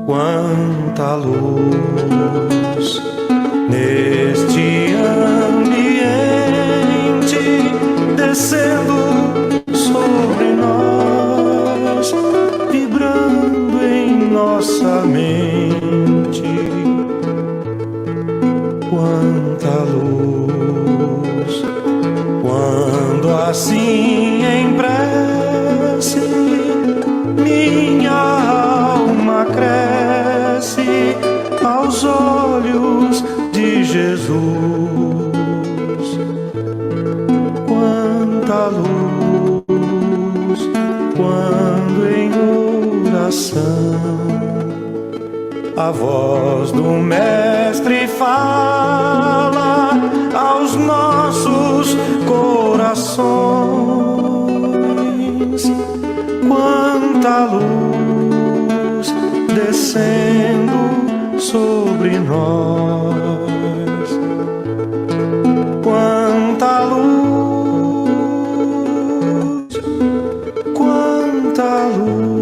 Quanta luz neste ambiente descendo sobre nós, vibrando em nossa mente. Quanta luz, quando assim em prece minha alma cresce aos olhos de Jesus. Quanta luz, quando em oração a voz do Mestre fala aos nossos corações. Quanta luz descendo sobre nós. Quanta luz, quanta luz.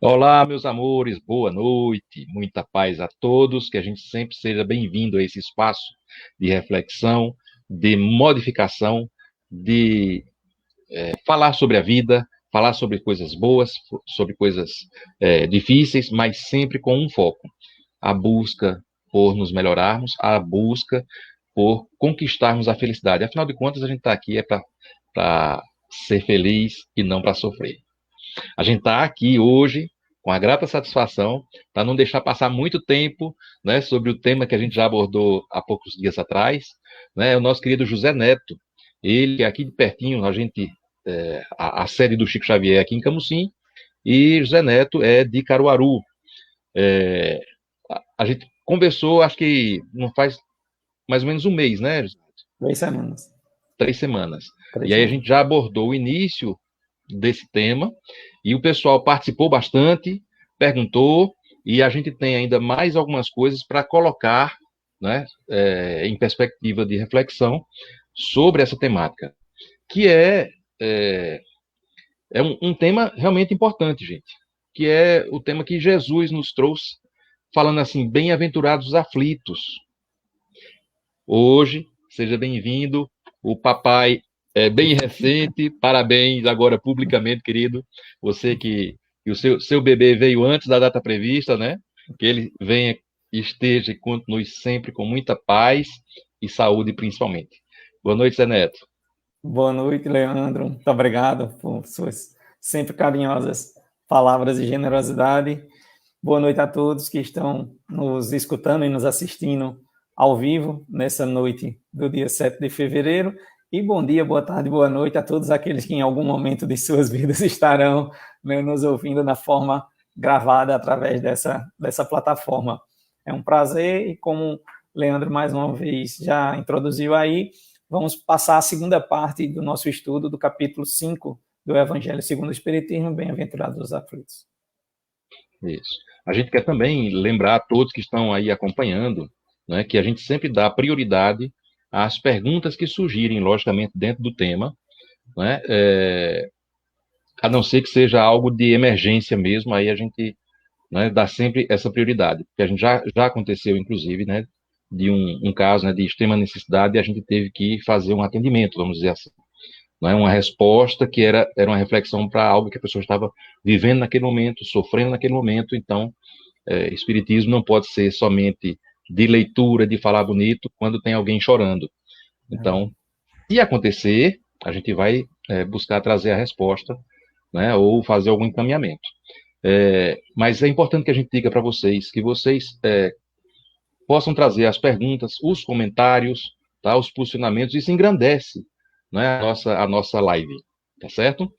Olá, meus amores, boa noite, muita paz a todos, que a gente sempre seja bem-vindo a esse espaço de reflexão, de modificação, de falar sobre a vida, falar sobre coisas boas, sobre coisas difíceis, mas sempre com um foco, a busca por nos melhorarmos, a busca por conquistarmos a felicidade. Afinal de contas, a gente está aqui para ser feliz e não para sofrer. A gente está aqui hoje com a grata satisfação, para não deixar passar muito tempo, né, sobre o tema que a gente já abordou há poucos dias atrás, né, o nosso querido José Neto. Ele, aqui de pertinho, a sede do Chico Xavier é aqui em Camusim, e José Neto é de Caruaru. A gente conversou, acho que não faz mais ou menos um mês, né? 3 semanas. 3 semanas. E aí a gente já abordou o início desse tema, e o pessoal participou bastante, perguntou, e a gente tem ainda mais algumas coisas para colocar, né, em perspectiva de reflexão sobre essa temática, que é um tema realmente importante, gente, que é o tema que Jesus nos trouxe, falando assim, bem-aventurados os aflitos. Hoje, seja bem-vindo, o papai bem recente, parabéns agora publicamente, querido, você que o seu bebê veio antes da data prevista, né? Que ele venha, esteja e continue sempre com muita paz e saúde, principalmente. Boa noite, Zé Neto. Boa noite, Leandro. Muito obrigado por suas sempre carinhosas palavras de generosidade. Boa noite a todos que estão nos escutando e nos assistindo ao vivo nessa noite do dia 7 de fevereiro. E bom dia, boa tarde, boa noite a todos aqueles que em algum momento de suas vidas estarão, né, nos ouvindo na forma gravada através dessa plataforma. É um prazer e, como Leandro mais uma vez já introduziu aí, vamos passar a segunda parte do nosso estudo do capítulo 5 do Evangelho segundo o Espiritismo, Bem-aventurados os aflitos. Isso. A gente quer também lembrar a todos que estão aí acompanhando, né, que a gente sempre dá prioridade às perguntas que surgirem, logicamente, dentro do tema, né, a não ser que seja algo de emergência mesmo, aí a gente, né, dá sempre essa prioridade, porque a gente já aconteceu, inclusive, né, de um caso, né, de extrema necessidade, e a gente teve que fazer um atendimento, vamos dizer assim, não é uma resposta que era uma reflexão para algo que a pessoa estava vivendo naquele momento, sofrendo naquele momento. Então, espiritismo não pode ser somente de leitura, de falar bonito, quando tem alguém chorando. Então, se acontecer, a gente vai buscar trazer a resposta, né, ou fazer algum encaminhamento. Mas é importante que a gente diga para vocês, que vocês possam trazer as perguntas, os comentários, tá, os posicionamentos. Isso engrandece, né, a nossa live, tá certo?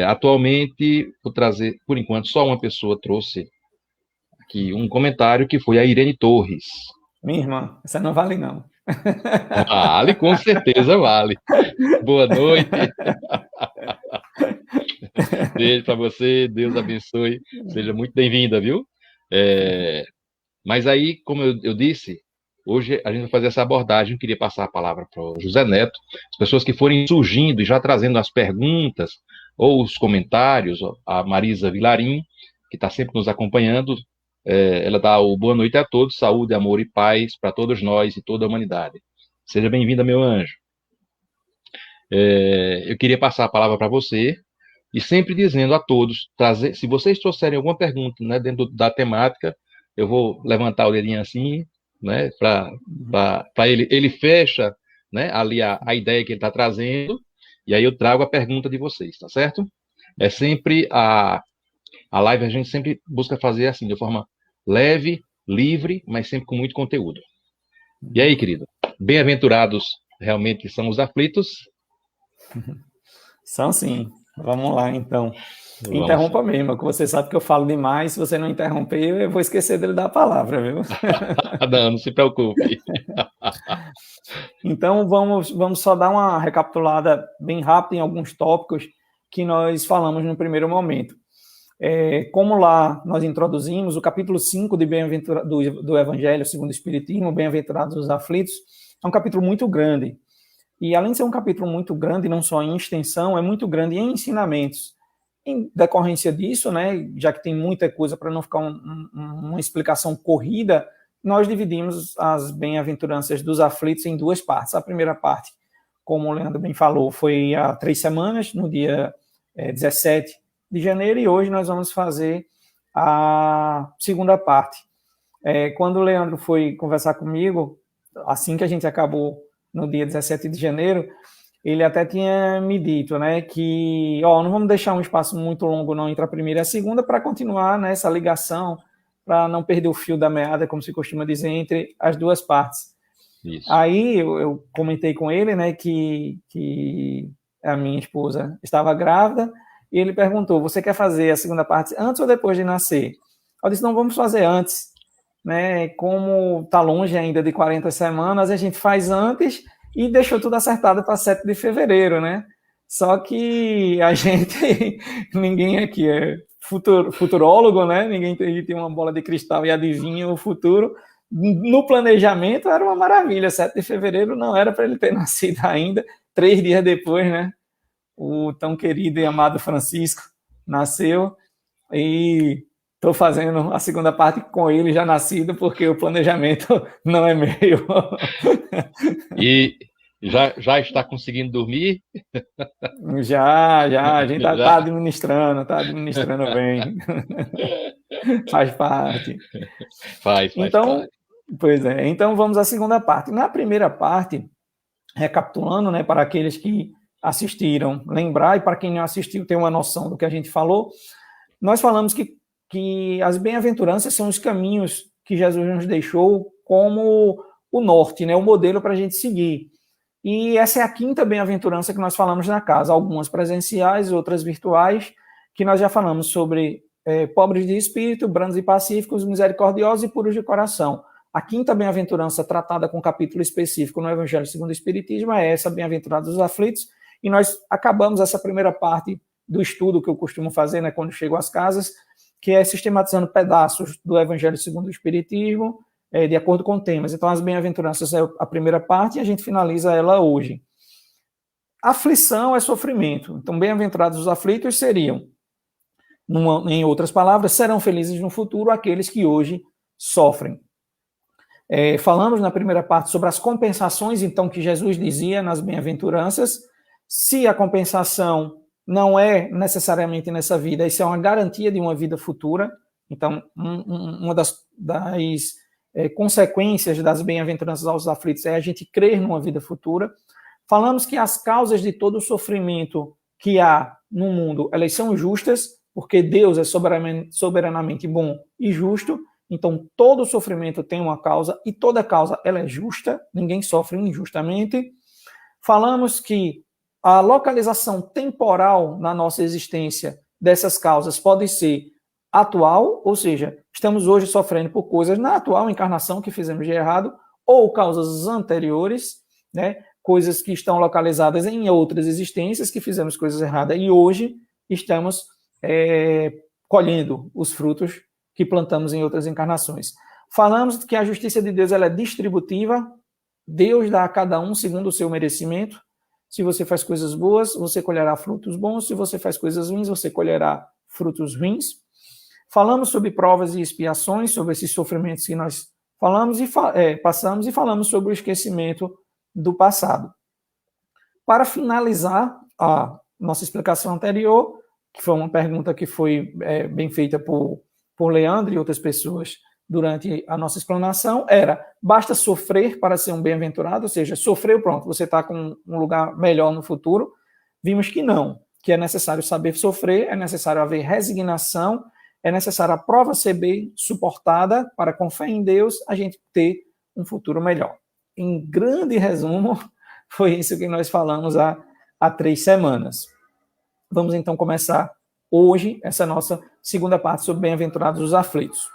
Atualmente, vou trazer, por enquanto, só uma pessoa trouxe aqui um comentário, que foi a Irene Torres. Minha irmã, essa não vale não. Vale, com certeza vale. Boa noite. Beijo para você, Deus abençoe. Seja muito bem-vinda, viu? Mas aí, como eu disse, hoje a gente vai fazer essa abordagem. Eu queria passar a palavra para o José Neto. As pessoas que forem surgindo e já trazendo as perguntas ou os comentários, a Marisa Vilarim, que está sempre nos acompanhando, ela dá o boa noite a todos, saúde, amor e paz para todos nós e toda a humanidade. Seja bem-vinda, meu anjo. Eu queria passar a palavra para você e sempre dizendo a todos, se vocês trouxerem alguma pergunta, né, dentro da temática, eu vou levantar o dedinho assim, né, para ele fecha, né, ali a ideia que ele está trazendo, e aí eu trago a pergunta de vocês, tá certo? É sempre a live, a gente sempre busca fazer assim, de forma leve, livre, mas sempre com muito conteúdo. E aí, querido, bem-aventurados realmente são os aflitos? São sim. Vamos lá, então. Interrompa mesmo, que você sabe que eu falo demais. Se você não interromper, eu vou esquecer dele dar a palavra, viu? Não se preocupe. Então, vamos só dar uma recapitulada bem rápida em alguns tópicos que nós falamos no primeiro momento. Como lá nós introduzimos o capítulo 5 do Evangelho segundo o Espiritismo, Bem-aventurados os aflitos, é um capítulo muito grande. E além de ser um capítulo muito grande, não só em extensão, é muito grande em ensinamentos. Em decorrência disso, né, já que tem muita coisa para não ficar uma explicação corrida, nós dividimos as bem-aventuranças dos aflitos em duas partes. A primeira parte, como o Leandro bem falou, foi há 3 semanas, no dia 17 de janeiro, e hoje nós vamos fazer a segunda parte. Quando o Leandro foi conversar comigo, assim que a gente acabou no dia 17 de janeiro, ele até tinha me dito, né, que não vamos deixar um espaço muito longo não entre a primeira e a segunda para continuar nessa ligação, para não perder o fio da meada, como se costuma dizer, entre as duas partes. Isso. Aí eu comentei com ele, né, que a minha esposa estava grávida, e ele perguntou, você quer fazer a segunda parte antes ou depois de nascer? Eu disse, não, vamos fazer antes, né, como está longe ainda de 40 semanas, a gente faz antes e deixou tudo acertado para 7 de fevereiro, né? Só que a gente, ninguém aqui é futurólogo, né? Ninguém tem uma bola de cristal e adivinha o futuro. No planejamento era uma maravilha, 7 de fevereiro não era para ele ter nascido ainda, 3 dias depois, né? O tão querido e amado Francisco nasceu e estou fazendo a segunda parte com ele já nascido, porque o planejamento não é meu. E já está conseguindo dormir? Já, a gente está administrando bem. Faz parte. Faz então, parte. Pois é, então vamos à segunda parte. Na primeira parte, recapitulando, né, para aqueles que assistiram, lembrar, e para quem não assistiu ter uma noção do que a gente falou, nós falamos que as bem-aventuranças são os caminhos que Jesus nos deixou como o norte, né, o modelo para a gente seguir. E essa é a quinta bem-aventurança que nós falamos na casa, algumas presenciais, outras virtuais, que nós já falamos sobre pobres de espírito, brandos e pacíficos, misericordiosos e puros de coração. A quinta bem-aventurança tratada com um capítulo específico no Evangelho segundo o Espiritismo é essa, bem-aventurados os aflitos, e nós acabamos essa primeira parte do estudo que eu costumo fazer, né, quando chego às casas, que é sistematizando pedaços do Evangelho segundo o Espiritismo, de acordo com temas. Então, as bem-aventuranças é a primeira parte e a gente finaliza ela hoje. Aflição é sofrimento. Então, bem-aventurados os aflitos seriam, em outras palavras, serão felizes no futuro aqueles que hoje sofrem. Falamos na primeira parte sobre as compensações, então, que Jesus dizia nas bem-aventuranças. Se a compensação não é necessariamente nessa vida, isso é uma garantia de uma vida futura. Então, uma das consequências das bem-aventuranças aos aflitos é a gente crer numa vida futura. Falamos que as causas de todo o sofrimento que há no mundo, elas são justas, porque Deus é soberanamente bom e justo, então todo sofrimento tem uma causa, e toda causa ela é justa, ninguém sofre injustamente. Falamos que a localização temporal na nossa existência dessas causas pode ser atual, ou seja, estamos hoje sofrendo por coisas na atual encarnação que fizemos de errado, ou causas anteriores, né? Coisas que estão localizadas em outras existências, que fizemos coisas erradas e hoje estamos colhendo os frutos que plantamos em outras encarnações. Falamos que a justiça de Deus ela é distributiva, Deus dá a cada um segundo o seu merecimento. Se você faz coisas boas, você colherá frutos bons. Se você faz coisas ruins, você colherá frutos ruins. Falamos sobre provas e expiações, sobre esses sofrimentos que nós falamos e passamos, e falamos sobre o esquecimento do passado. Para finalizar a nossa explicação anterior, que foi uma pergunta que foi bem feita por Leandro e outras pessoas durante a nossa explanação, era: basta sofrer para ser um bem-aventurado? Ou seja, sofreu, pronto, você está com um lugar melhor no futuro? Vimos que não, que é necessário saber sofrer, é necessário haver resignação, é necessário a prova ser bem suportada para, com fé em Deus, a gente ter um futuro melhor. Em grande resumo, foi isso que nós falamos há 3 semanas. Vamos então começar hoje essa nossa segunda parte sobre bem-aventurados os aflitos.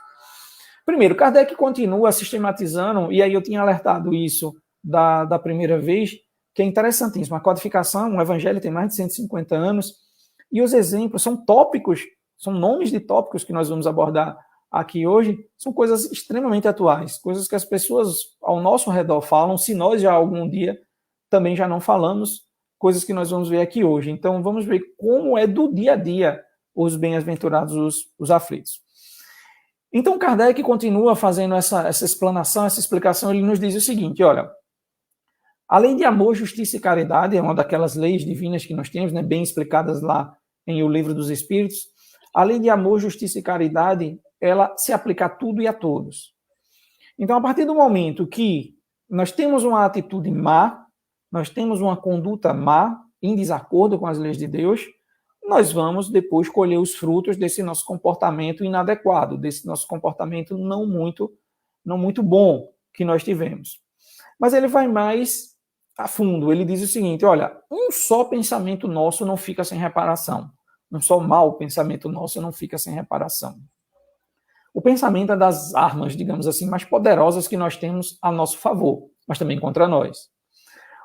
Primeiro, Kardec continua sistematizando, e aí eu tinha alertado isso da primeira vez, que é interessantíssimo. A codificação, o Evangelho tem mais de 150 anos, e os exemplos são tópicos, são nomes de tópicos que nós vamos abordar aqui hoje, são coisas extremamente atuais, coisas que as pessoas ao nosso redor falam, se nós já algum dia também já não falamos, coisas que nós vamos ver aqui hoje. Então, vamos ver como é do dia a dia os bem-aventurados, os aflitos. Então, Kardec continua fazendo essa explanação, essa explicação, ele nos diz o seguinte, olha, a lei de amor, justiça e caridade é uma daquelas leis divinas que nós temos, né, bem explicadas lá em O Livro dos Espíritos. A lei de amor, justiça e caridade, ela se aplica a tudo e a todos. Então, a partir do momento que nós temos uma atitude má, nós temos uma conduta má, em desacordo com as leis de Deus, nós vamos depois colher os frutos desse nosso comportamento inadequado, desse nosso comportamento não muito bom que nós tivemos. Mas ele vai mais a fundo, ele diz o seguinte, olha, um só pensamento nosso não fica sem reparação. Um só mau pensamento nosso não fica sem reparação. O pensamento é das armas, digamos assim, mais poderosas que nós temos a nosso favor, mas também contra nós.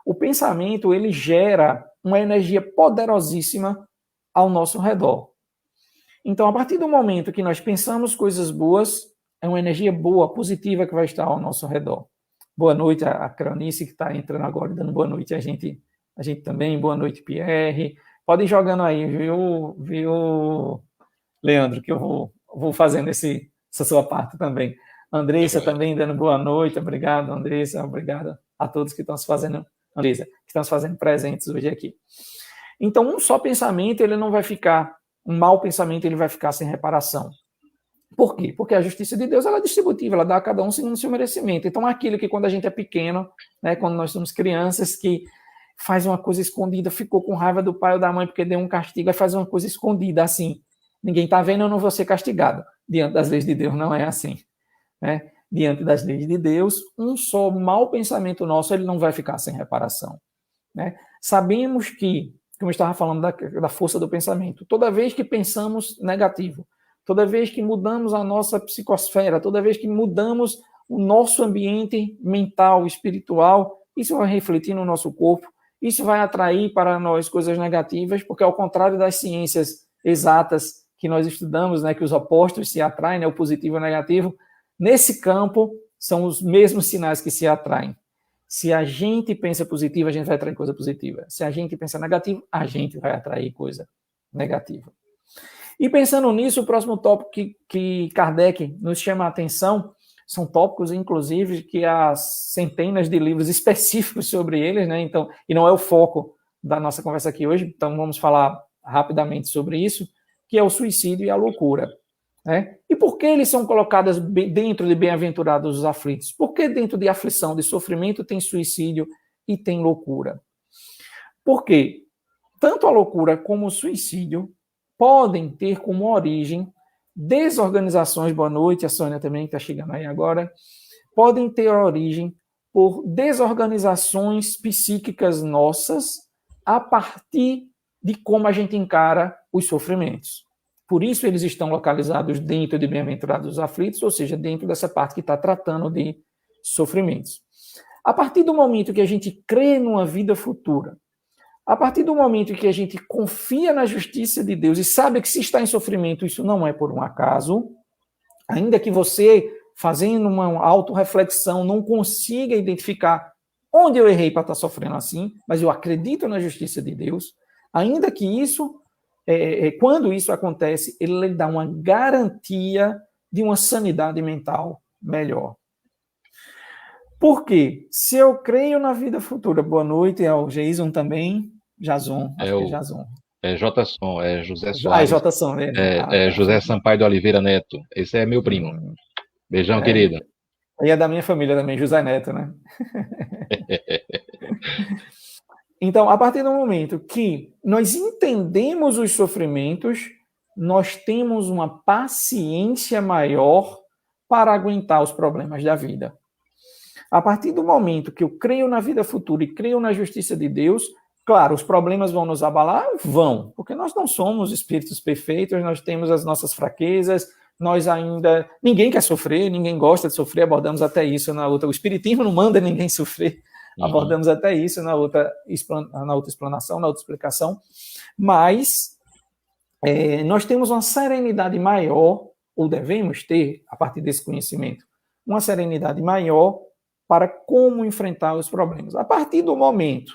O pensamento, ele gera uma energia poderosíssima ao nosso redor. Então, a partir do momento que nós pensamos coisas boas, é uma energia boa, positiva que vai estar ao nosso redor. Boa noite a Cronice, que está entrando agora, dando boa noite a gente também. Boa noite, Pierre. Pode ir jogando aí, viu, Leandro, que eu vou fazendo essa sua parte também. Andressa também dando boa noite. Obrigado, Andressa. Obrigado a todos que estão se fazendo, Andressa, que estão se fazendo presentes hoje aqui. Então, um só pensamento, ele não vai ficar, um mau pensamento, ele vai ficar sem reparação. Por quê? Porque a justiça de Deus, ela é distributiva, ela dá a cada um segundo o seu merecimento. Então, aquilo que quando a gente é pequeno, né, quando nós somos crianças, que faz uma coisa escondida, ficou com raiva do pai ou da mãe porque deu um castigo, vai fazer uma coisa escondida, assim. Ninguém está vendo, eu não vou ser castigado. Diante das leis de Deus, não é assim. Né? Diante das leis de Deus, um só mau pensamento nosso, ele não vai ficar sem reparação. Né? Sabemos que, como eu estava falando da força do pensamento, toda vez que pensamos negativo, toda vez que mudamos a nossa psicosfera, toda vez que mudamos o nosso ambiente mental, espiritual, isso vai refletir no nosso corpo, isso vai atrair para nós coisas negativas, porque ao contrário das ciências exatas que nós estudamos, né, que os opostos se atraem, né, o positivo e o negativo, nesse campo são os mesmos sinais que se atraem. Se a gente pensa positivo, a gente vai atrair coisa positiva. Se a gente pensa negativo, a gente vai atrair coisa negativa. E pensando nisso, o próximo tópico que Kardec nos chama a atenção, são tópicos, inclusive, que há centenas de livros específicos sobre eles, né? Então, e não é o foco da nossa conversa aqui hoje, então vamos falar rapidamente sobre isso, que é o suicídio e a loucura. Né? E por que eles são colocados dentro de bem-aventurados os aflitos? Por que dentro de aflição, de sofrimento, tem suicídio e tem loucura? Porque tanto a loucura como o suicídio podem ter como origem desorganizações, boa noite, a Sônia também está chegando aí agora, podem ter origem por desorganizações psíquicas nossas a partir de como a gente encara os sofrimentos. Por isso eles estão localizados dentro de bem-aventurados os aflitos, ou seja, dentro dessa parte que está tratando de sofrimentos. A partir do momento que a gente crê numa vida futura, a partir do momento que a gente confia na justiça de Deus e sabe que se está em sofrimento, isso não é por um acaso, ainda que você, fazendo uma autorreflexão, não consiga identificar onde eu errei para estar sofrendo assim, mas eu acredito na justiça de Deus, ainda que isso, quando isso acontece, ele lhe dá uma garantia de uma sanidade mental melhor. Porque se eu creio na vida futura, boa noite ao Jason também, Jason, acho que é Jason. É Json, é José Ah, é Soares. Json, né? José Sampaio de Oliveira Neto. Esse é meu primo. Beijão, querido. E é da minha família também, José Neto, né? Então, a partir do momento que nós entendemos os sofrimentos, nós temos uma paciência maior para aguentar os problemas da vida. A partir do momento que eu creio na vida futura e creio na justiça de Deus, claro, os problemas vão nos abalar? Vão, porque nós não somos espíritos perfeitos, nós temos as nossas fraquezas, nós ainda... Ninguém quer sofrer, ninguém gosta de sofrer, abordamos até isso na outra... O espiritismo não manda ninguém sofrer, abordamos até isso na outra explanação, na outra explicação, mas nós temos uma serenidade maior, ou devemos ter, a partir desse conhecimento, uma serenidade maior para como enfrentar os problemas. A partir do momento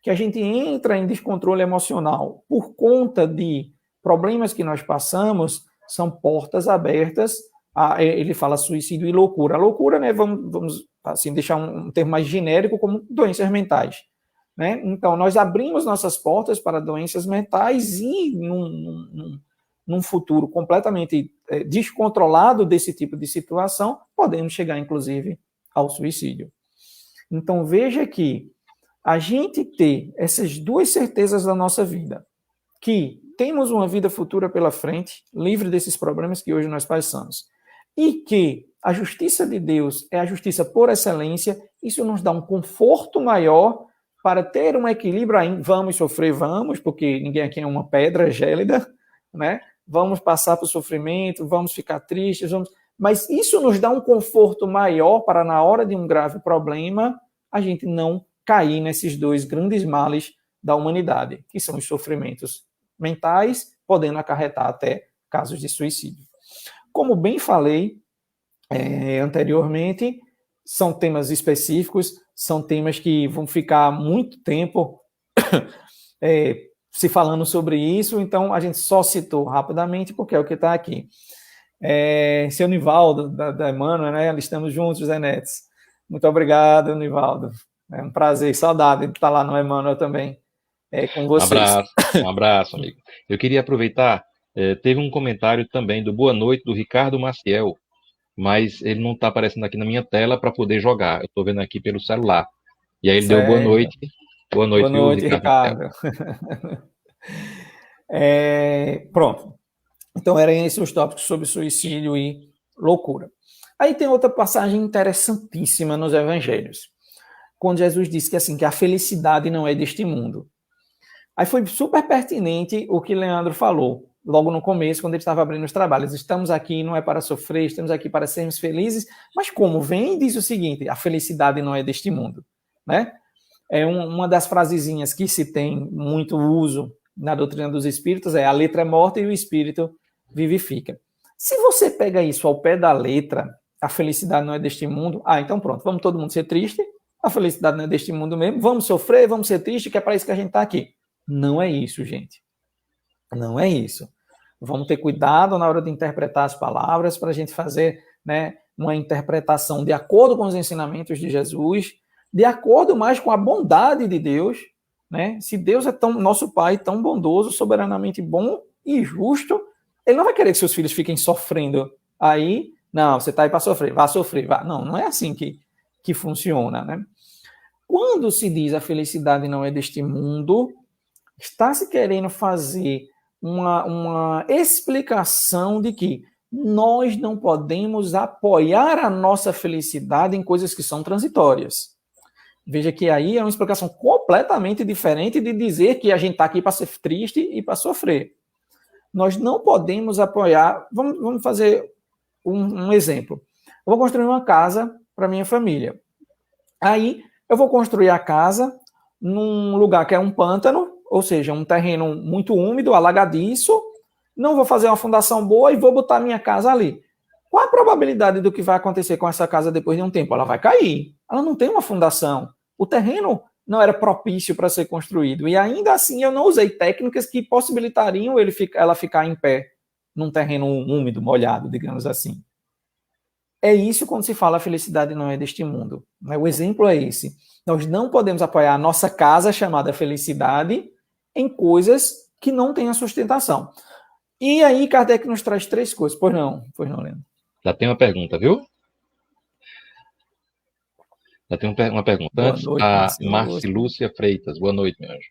que a gente entra em descontrole emocional por conta de problemas que nós passamos, são portas abertas, ele fala suicídio e loucura. A loucura, né, vamos assim, deixar um termo mais genérico como doenças mentais. Né? Então, nós abrimos nossas portas para doenças mentais e num futuro completamente descontrolado desse tipo de situação, podemos chegar, inclusive, ao suicídio. Então, veja que a gente ter essas duas certezas da nossa vida, que temos uma vida futura pela frente, livre desses problemas que hoje nós passamos, e que a justiça de Deus é a justiça por excelência, isso nos dá um conforto maior para ter um equilíbrio aí. Vamos sofrer, vamos, porque ninguém aqui é uma pedra gélida, né? Vamos passar por sofrimento, vamos ficar tristes, mas isso nos dá um conforto maior para, na hora de um grave problema, a gente não cair nesses dois grandes males da humanidade, que são os sofrimentos mentais, podendo acarretar até casos de suicídio. Como bem falei anteriormente, são temas específicos, são temas que vão ficar muito tempo se falando sobre isso, então a gente só citou rapidamente porque é o que está aqui. Seu Nivaldo, da Emmanuel, né? Estamos juntos, Zé Netes. Muito obrigado, Nivaldo. É um prazer, saudade de estar lá no Emmanuel também, com vocês. Um abraço, amigo. Eu queria aproveitar, teve um comentário também do Boa Noite, do Ricardo Maciel, mas ele não está aparecendo aqui na minha tela para poder jogar. Eu estou vendo aqui pelo celular. E aí ele deu boa noite. Boa noite, Ricardo. Pronto. Então, eram esses os tópicos sobre suicídio e loucura. Aí tem outra passagem interessantíssima nos Evangelhos, quando Jesus disse que a felicidade não é deste mundo. Aí foi super pertinente o que Leandro falou, logo no começo, quando ele estava abrindo os trabalhos. Estamos aqui não é para sofrer, estamos aqui para sermos felizes, mas como vem e diz o seguinte, a felicidade não é deste mundo. Né? É uma das frasezinhas que se tem muito uso na doutrina dos espíritos, a letra é morta e o espírito vivifica. Se você pega isso ao pé da letra, a felicidade não é deste mundo, então pronto, vamos todo mundo ser triste, a felicidade não é deste mundo mesmo, vamos sofrer, vamos ser triste, que é para isso que a gente está aqui. Não é isso, gente. Não é isso. Vamos ter cuidado na hora de interpretar as palavras para a gente fazer, né, uma interpretação de acordo com os ensinamentos de Jesus, de acordo mais com a bondade de Deus, né? Se Deus é nosso Pai, tão bondoso, soberanamente bom e justo, Ele não vai querer que seus filhos fiquem sofrendo aí. Não, você está aí para sofrer, vá sofrer, vá. Não é assim que funciona, né? Quando se diz a felicidade não é deste mundo, está se querendo fazer uma explicação de que nós não podemos apoiar a nossa felicidade em coisas que são transitórias. Veja que aí é uma explicação completamente diferente de dizer que a gente está aqui para ser triste e para sofrer. Nós não podemos apoiar... Vamos fazer um exemplo. Eu vou construir uma casa para minha família. Aí eu vou construir a casa num lugar que é um pântano, ou seja, um terreno muito úmido, alagadiço, não vou fazer uma fundação boa e vou botar minha casa ali. Qual a probabilidade do que vai acontecer com essa casa depois de um tempo? Ela vai cair. Ela não tem uma fundação. O terreno não era propício para ser construído. E ainda assim eu não usei técnicas que possibilitariam ela ficar em pé num terreno úmido, molhado, digamos assim. É isso quando se fala a felicidade não é deste mundo. O exemplo é esse. Nós não podemos apoiar a nossa casa chamada felicidade em coisas que não tenham sustentação. E aí Kardec nos traz 3 coisas. Pois não, Leandro. Já tem uma pergunta, viu? Já tem uma pergunta. Boa Antes, noite, a Marcilúcia. Marcilúcia Freitas. Boa noite, meu anjo.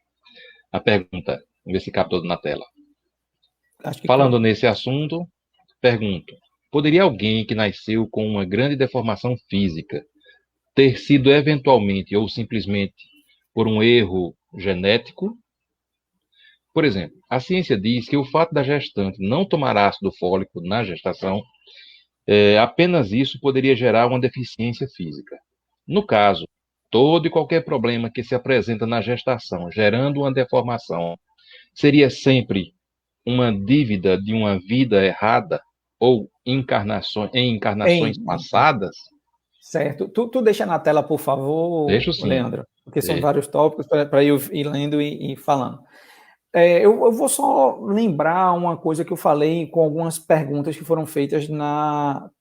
A pergunta, vamos ver se captou na tela. Acho que Falando nesse assunto, pergunto: poderia alguém que nasceu com uma grande deformação física ter sido eventualmente ou simplesmente por um erro genético? Por exemplo, a ciência diz que o fato da gestante não tomar ácido fólico na gestação, apenas isso poderia gerar uma deficiência física. No caso, todo e qualquer problema que se apresenta na gestação, gerando uma deformação, seria sempre uma dívida de uma vida errada ou em encarnações passadas? Certo. Tu deixa na tela, por favor, Deixo sim. Leandro, porque são vários tópicos para eu ir lendo e falando. Eu vou só lembrar uma coisa que eu falei com algumas perguntas que foram feitas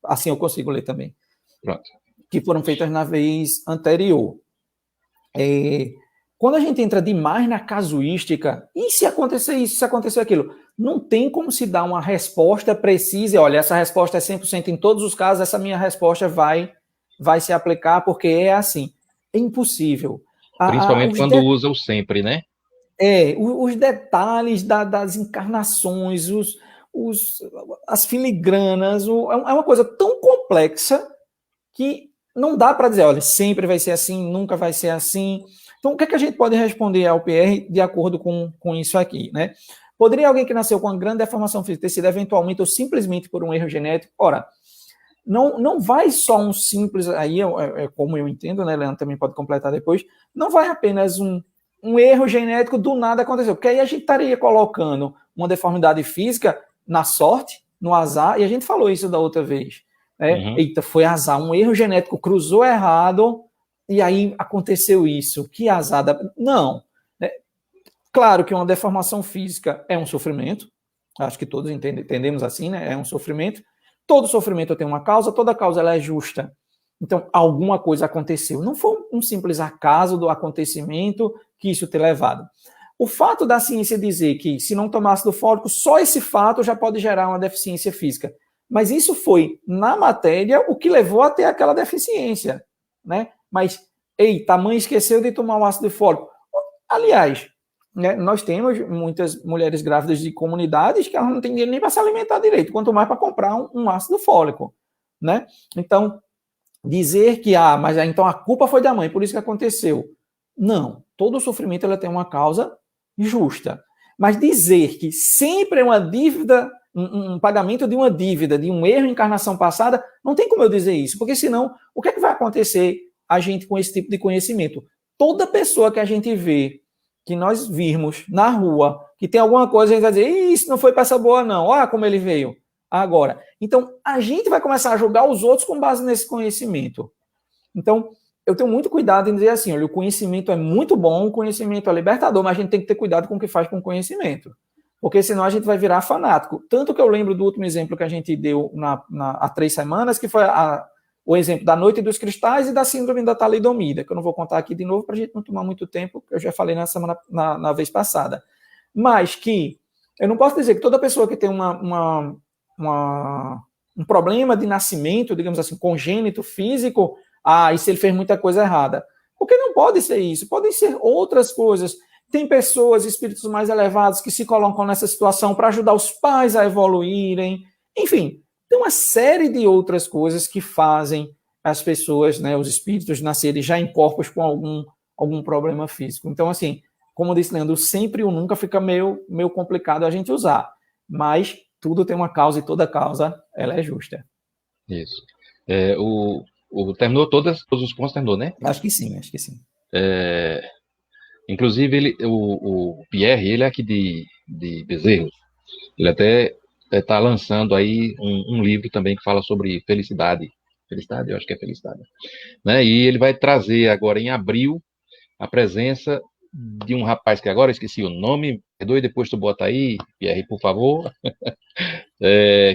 assim eu consigo ler também. Pronto. Que foram feitas na vez anterior. Quando a gente entra demais na casuística, e se acontecer isso, se acontecer aquilo, não tem como se dar uma resposta precisa, olha, essa resposta é 100% em todos os casos, essa minha resposta vai se aplicar porque é assim. É impossível. Principalmente quando usa o sempre, né? Os detalhes das encarnações, as filigranas, é uma coisa tão complexa que não dá para dizer, olha, sempre vai ser assim, nunca vai ser assim. Então, o que é que a gente pode responder ao PR de acordo com isso aqui, né? Poderia alguém que nasceu com uma grande deformação física ter sido eventualmente ou simplesmente por um erro genético? Ora, não vai só um simples, aí como eu entendo, né, Leandro também pode completar depois, não vai apenas um erro genético do nada aconteceu, porque aí a gente estaria colocando uma deformidade física na sorte, no azar, e a gente falou isso da outra vez. Eita, foi azar, um erro genético cruzou errado, e aí aconteceu isso, que azar. Não. Claro que uma deformação física é um sofrimento, acho que todos entendemos assim, né? É um sofrimento. Todo sofrimento tem uma causa, toda causa ela é justa. Então, alguma coisa aconteceu. Não foi um simples acaso do acontecimento que isso ter levado. O fato da ciência dizer que se não tomar ácido fólico, só esse fato já pode gerar uma deficiência física. Mas isso foi, na matéria, o que levou a ter aquela deficiência, né? Mas, eita, a mãe esqueceu de tomar o ácido fólico. Aliás, né, nós temos muitas mulheres grávidas de comunidades que elas não têm dinheiro nem para se alimentar direito, quanto mais para comprar um ácido fólico, né? Então, dizer que, mas então a culpa foi da mãe, por isso que aconteceu. Não, todo sofrimento ela tem uma causa justa. Mas dizer que sempre é uma dívida, um pagamento de uma dívida, de um erro em encarnação passada, não tem como eu dizer isso, porque senão, o que é que vai acontecer a gente com esse tipo de conhecimento? Toda pessoa que a gente vê, que nós virmos na rua, que tem alguma coisa, a gente vai dizer, isso não foi peça boa não, olha como ele veio. Agora, então, a gente vai começar a julgar os outros com base nesse conhecimento. Então, eu tenho muito cuidado em dizer assim, olha, o conhecimento é muito bom, o conhecimento é libertador, mas a gente tem que ter cuidado com o que faz com o conhecimento. Porque senão a gente vai virar fanático. Tanto que eu lembro do último exemplo que a gente deu há 3 semanas, que foi o exemplo da noite dos cristais e da síndrome da talidomida, que eu não vou contar aqui de novo para a gente não tomar muito tempo, que eu já falei na vez passada. Mas que eu não posso dizer que toda pessoa que tem um problema de nascimento, digamos assim, congênito, físico, e se ele fez muita coisa errada. Porque não pode ser isso, podem ser outras coisas. Tem pessoas, espíritos mais elevados, que se colocam nessa situação para ajudar os pais a evoluírem. Enfim, tem uma série de outras coisas que fazem as pessoas, né, os espíritos, nascerem já em corpos com algum problema físico. Então, assim, como disse Leandro, sempre ou nunca fica meio complicado a gente usar. Mas tudo tem uma causa e toda causa ela é justa. Isso. terminou todos os pontos, terminou, né? Acho que sim, acho que sim. Inclusive, o Pierre, ele é aqui de Bezerros. Ele até está lançando aí um livro também que fala sobre felicidade. Felicidade? Eu acho que é felicidade. Né? E ele vai trazer agora em abril a presença de um rapaz que agora eu esqueci o nome, perdoe, depois tu bota aí, Pierre, por favor,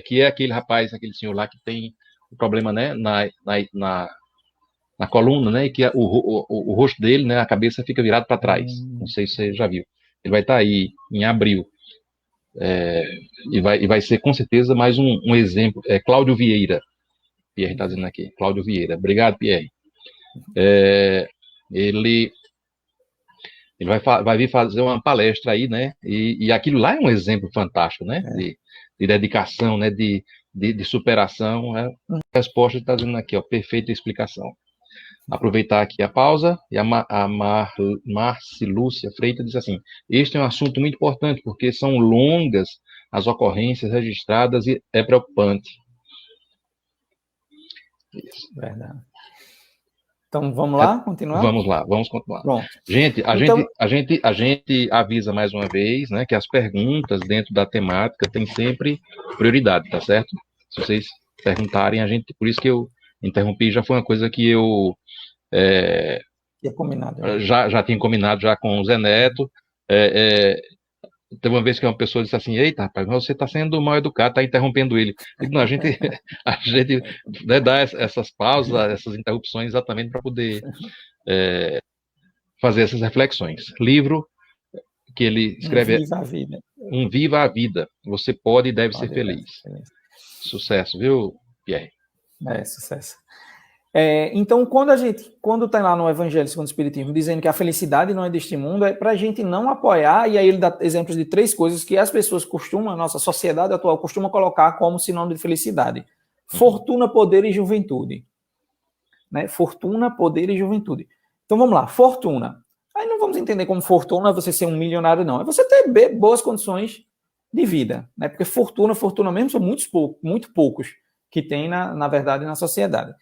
que é aquele rapaz, aquele senhor lá que tem um problema, né, na coluna, né, e que o rosto dele, né, a cabeça fica virada para trás. Não sei se você já viu. Ele vai estar aí em abril. E vai ser com certeza mais um exemplo. Cláudio Vieira. Pierre está dizendo aqui. Cláudio Vieira. Obrigado, Pierre. Ele vai vir fazer uma palestra aí, né? E aquilo lá é um exemplo fantástico, né? De dedicação, né? De superação. A resposta está dizendo aqui, ó, perfeita explicação. Aproveitar aqui a pausa, e a Marcilúcia Freitas diz assim: este é um assunto muito importante, porque são longas as ocorrências registradas e é preocupante. Isso. Verdade. Então, vamos lá, continuar? Vamos lá, vamos continuar. Pronto. Gente, a gente avisa mais uma vez, né, que as perguntas dentro da temática têm sempre prioridade, tá certo? Se vocês perguntarem, por isso que eu interrompi, já foi uma coisa que eu combinado, já tinha combinado já com o Zé Neto. Teve uma vez que uma pessoa disse assim: eita, rapaz, você está sendo mal educado, está interrompendo ele. Não, a gente né, dá essas pausas, essas interrupções exatamente para poder fazer essas reflexões. Livro que ele escreve Viva a Vida. Viva a Vida. Você pode e deve ser feliz. Sucesso, viu, Pierre? Sucesso. Então, quando está lá no Evangelho segundo o Espiritismo, dizendo que a felicidade não é deste mundo, é para a gente não apoiar, e aí ele dá exemplos de 3 coisas que as pessoas a nossa sociedade atual costuma colocar como sinônimo de felicidade: fortuna, poder e juventude. Né? Fortuna, poder e juventude. Então, vamos lá, fortuna. Aí não vamos entender como fortuna é você ser um milionário, não. É você ter boas condições de vida, né? Porque fortuna mesmo são muito poucos que tem, na verdade, na sociedade.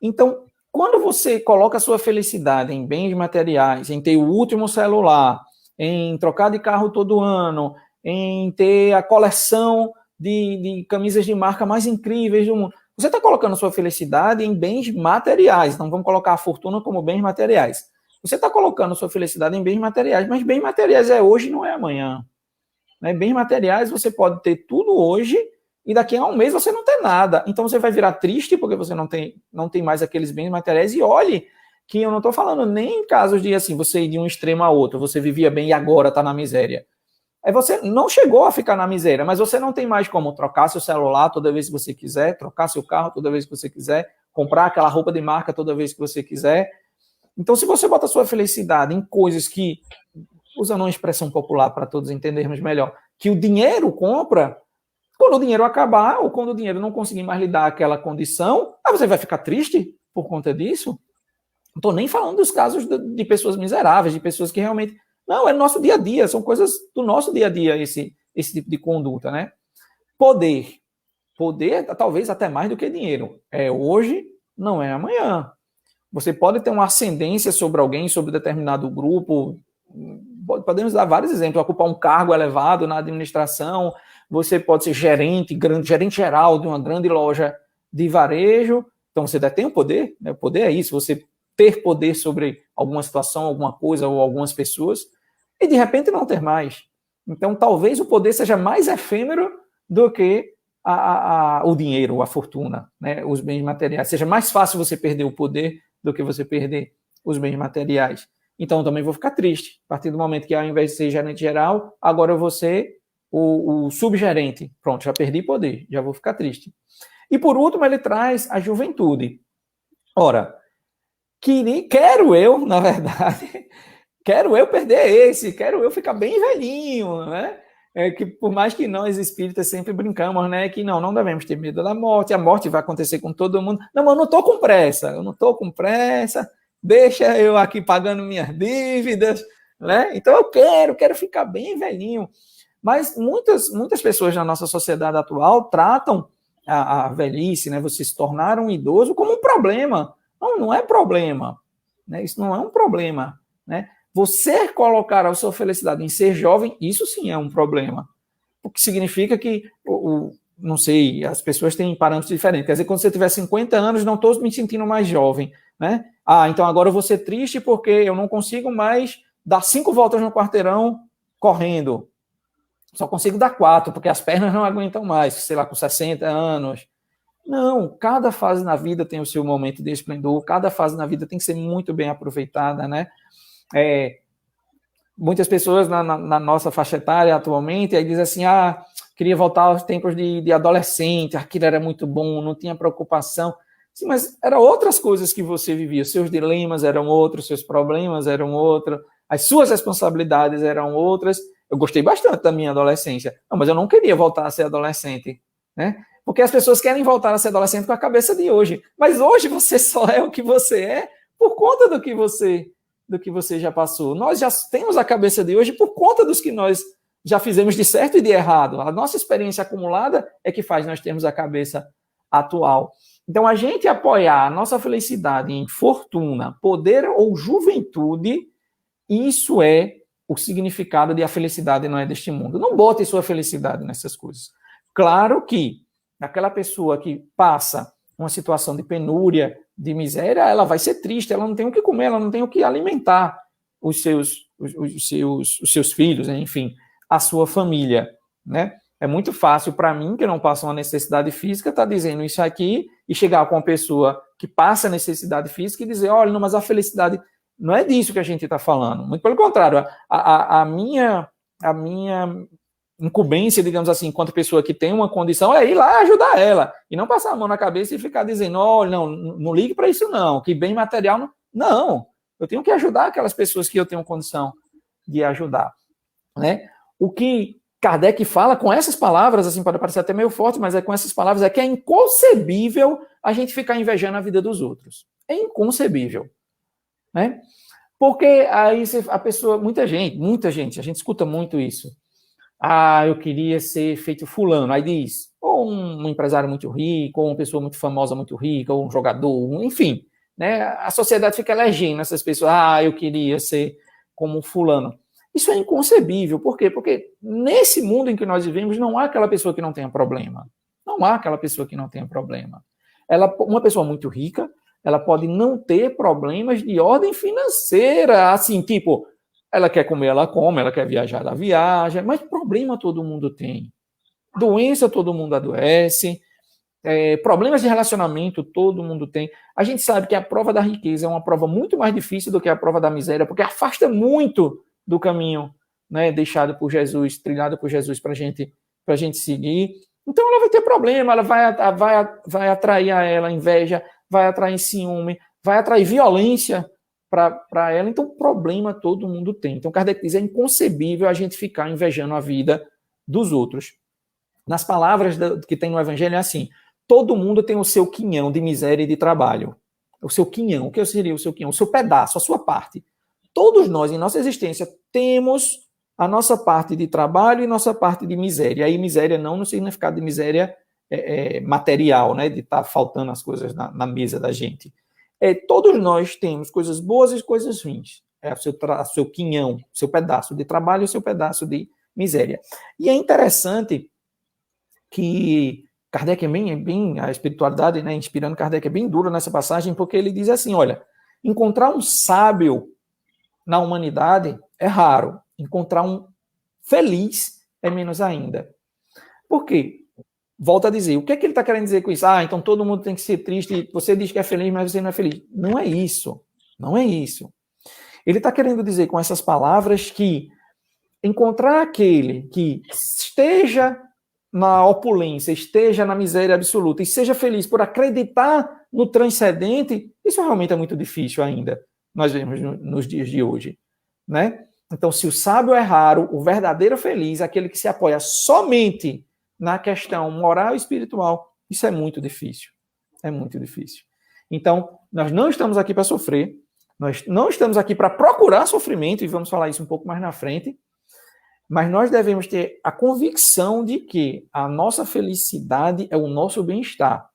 Então, quando você coloca a sua felicidade em bens materiais, em ter o último celular, em trocar de carro todo ano, em ter a coleção de camisas de marca mais incríveis do mundo, você está colocando a sua felicidade em bens materiais. Então, vamos colocar a fortuna como bens materiais. Você está colocando a sua felicidade em bens materiais, mas bens materiais é hoje, não é amanhã. Né? Bens materiais você pode ter tudo hoje, e daqui a um mês você não tem nada. Então você vai virar triste porque você não tem mais aqueles bens materiais. E olhe que eu não estou falando nem em casos de assim, você ir de um extremo a outro, você vivia bem e agora está na miséria. Aí você não chegou a ficar na miséria, mas você não tem mais como trocar seu celular toda vez que você quiser, trocar seu carro toda vez que você quiser, comprar aquela roupa de marca toda vez que você quiser. Então, se você bota a sua felicidade em coisas que, usando uma expressão popular para todos entendermos melhor, que o dinheiro compra, quando o dinheiro acabar, ou quando o dinheiro não conseguir mais lhe dar aquela condição, aí você vai ficar triste por conta disso. Não estou nem falando dos casos de pessoas miseráveis, de pessoas que realmente... Não, é no nosso dia a dia, são coisas do nosso dia a dia esse tipo de conduta, né? Poder, talvez até mais do que dinheiro. É hoje, não é amanhã. Você pode ter uma ascendência sobre alguém, sobre determinado grupo. Podemos dar vários exemplos. Ocupar um cargo elevado na administração. Você pode ser gerente geral de uma grande loja de varejo. Então, você detém o poder. Né? O poder é isso, você ter poder sobre alguma situação, alguma coisa ou algumas pessoas. E, de repente, não ter mais. Então, talvez o poder seja mais efêmero do que o dinheiro, a fortuna, né? Os bens materiais. Seja mais fácil você perder o poder do que você perder os bens materiais. Então, eu também vou ficar triste. A partir do momento que, ao invés de ser gerente geral, agora eu vou ser o subgerente. Pronto, já perdi poder, já vou ficar triste. E, por último, ele traz a juventude. Ora, quero eu, na verdade, quero eu perder quero eu ficar bem velhinho, né? Que por mais que nós espíritas sempre brincamos, né, que não devemos ter medo da morte, a morte vai acontecer com todo mundo. Não, mas eu não estou com pressa, deixa eu aqui pagando minhas dívidas, né? Então eu quero ficar bem velhinho. Mas muitas pessoas na nossa sociedade atual tratam a velhice, né, você se tornar um idoso como um problema. Não, não é problema. Né? Isso não é um problema. Né? Você colocar a sua felicidade em ser jovem, isso sim é um problema. O que significa que, não sei, as pessoas têm parâmetros diferentes. Quer dizer, quando você tiver 50 anos, não estou me sentindo mais jovem. Né? Então agora eu vou ser triste porque eu não consigo mais dar 5 voltas no quarteirão correndo. Só consigo dar 4, porque as pernas não aguentam mais, sei lá, com 60 anos. Não, cada fase na vida tem o seu momento de esplendor, cada fase na vida tem que ser muito bem aproveitada, né? Muitas pessoas na nossa faixa etária atualmente, aí dizem assim, queria voltar aos tempos de adolescente, aquilo era muito bom, não tinha preocupação. Sim, mas eram outras coisas que você vivia, seus dilemas eram outros, seus problemas eram outros, as suas responsabilidades eram outras. Eu gostei bastante da minha adolescência, mas eu não queria voltar a ser adolescente, né? Porque as pessoas querem voltar a ser adolescente com a cabeça de hoje, mas hoje você só é o que você é por conta do que você já passou. Nós já temos a cabeça de hoje por conta dos que nós já fizemos de certo e de errado. A nossa experiência acumulada é que faz nós termos a cabeça atual. Então, a gente apoiar a nossa felicidade em fortuna, poder ou juventude, isso é o significado de a felicidade não é deste mundo. Não bote sua felicidade nessas coisas. Claro que aquela pessoa que passa uma situação de penúria, de miséria, ela vai ser triste, ela não tem o que comer, ela não tem o que alimentar os seus filhos, enfim, a sua família, né? É muito fácil para mim, que não passa uma necessidade física, estar dizendo isso aqui e chegar com uma pessoa que passa necessidade física e dizer, olha, não, mas a felicidade não é disso que a gente está falando. Muito pelo contrário, a minha incumbência, digamos assim, enquanto pessoa que tem uma condição, é ir lá ajudar ela, e não passar a mão na cabeça e ficar dizendo, olha, não ligue para isso não, que bem material, não, eu tenho que ajudar aquelas pessoas que eu tenho condição de ajudar, né? O que Kardec fala com essas palavras, assim, pode parecer até meio forte, mas é com essas palavras, é que é inconcebível a gente ficar invejando a vida dos outros, é inconcebível, né? Porque aí a pessoa, muita gente, a gente escuta muito isso, eu queria ser feito fulano. Aí diz, ou um empresário muito rico, ou uma pessoa muito famosa, muito rica, ou um jogador, enfim. Né? A sociedade fica elegendo essas pessoas. Eu queria ser como fulano. Isso é inconcebível. Por quê? Porque nesse mundo em que nós vivemos, não há aquela pessoa que não tenha problema. Não há aquela pessoa que não tenha problema. Uma pessoa muito rica, ela pode não ter problemas de ordem financeira, assim, tipo... Ela quer comer, ela come, ela quer viajar, ela viaja, mas problema todo mundo tem. Doença todo mundo adoece, problemas de relacionamento todo mundo tem. A gente sabe que a prova da riqueza é uma prova muito mais difícil do que a prova da miséria, porque afasta muito do caminho, né, deixado por Jesus, trilhado por Jesus para a gente seguir. Então ela vai ter problema, ela vai atrair a ela inveja, vai atrair ciúme, vai atrair violência para ela, então problema todo mundo tem. Então Kardec diz, é inconcebível a gente ficar invejando a vida dos outros. Nas palavras que tem no Evangelho é assim, todo mundo tem o seu quinhão de miséria e de trabalho. O seu quinhão, o que seria o seu quinhão? O seu pedaço, a sua parte. Todos nós, em nossa existência, temos a nossa parte de trabalho e nossa parte de miséria. E aí miséria não no significado de miséria material, né, de estar faltando as coisas na mesa da gente. Todos nós temos coisas boas e coisas ruins. O seu quinhão, o seu pedaço de trabalho e o seu pedaço de miséria. E é interessante que Kardec a espiritualidade, né, inspirando Kardec, é bem dura nessa passagem, porque ele diz assim, olha, encontrar um sábio na humanidade é raro, encontrar um feliz é menos ainda. Por quê? Volto a dizer, o que é que ele está querendo dizer com isso? Então todo mundo tem que ser triste, você diz que é feliz, mas você não é feliz. Não é isso, não é isso. Ele está querendo dizer com essas palavras que encontrar aquele que esteja na opulência, esteja na miséria absoluta e seja feliz por acreditar no transcendente, isso realmente é muito difícil ainda, nós vemos nos dias de hoje, né? Então, se o sábio é raro, o verdadeiro feliz, aquele que se apoia somente na questão moral e espiritual, isso é muito difícil. É muito difícil. Então, nós não estamos aqui para sofrer, nós não estamos aqui para procurar sofrimento, e vamos falar isso um pouco mais na frente. Mas nós devemos ter a convicção de que a nossa felicidade é o nosso bem-estar.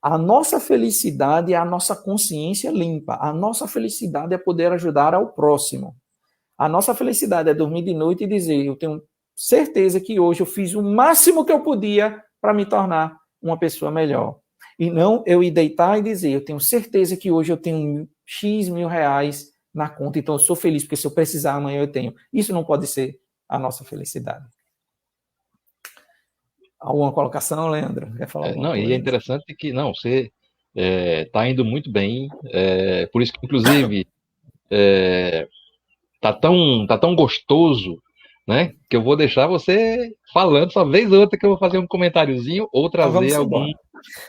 A nossa felicidade é a nossa consciência limpa. A nossa felicidade é poder ajudar ao próximo. A nossa felicidade é dormir de noite e dizer, eu tenho certeza que hoje eu fiz o máximo que eu podia para me tornar uma pessoa melhor. E não eu ir deitar e dizer, eu tenho certeza que hoje eu tenho X mil reais na conta, então eu sou feliz, porque se eu precisar amanhã eu tenho. Isso não pode ser a nossa felicidade. Alguma colocação, Leandro? Quer falar alguma Não, coisa? e é interessante que, não, você está indo muito bem, por isso que, inclusive, tá tão gostoso, né, que eu vou deixar você falando, só vez ou outra que eu vou fazer um comentáriozinho ou Então vamos trazer embora.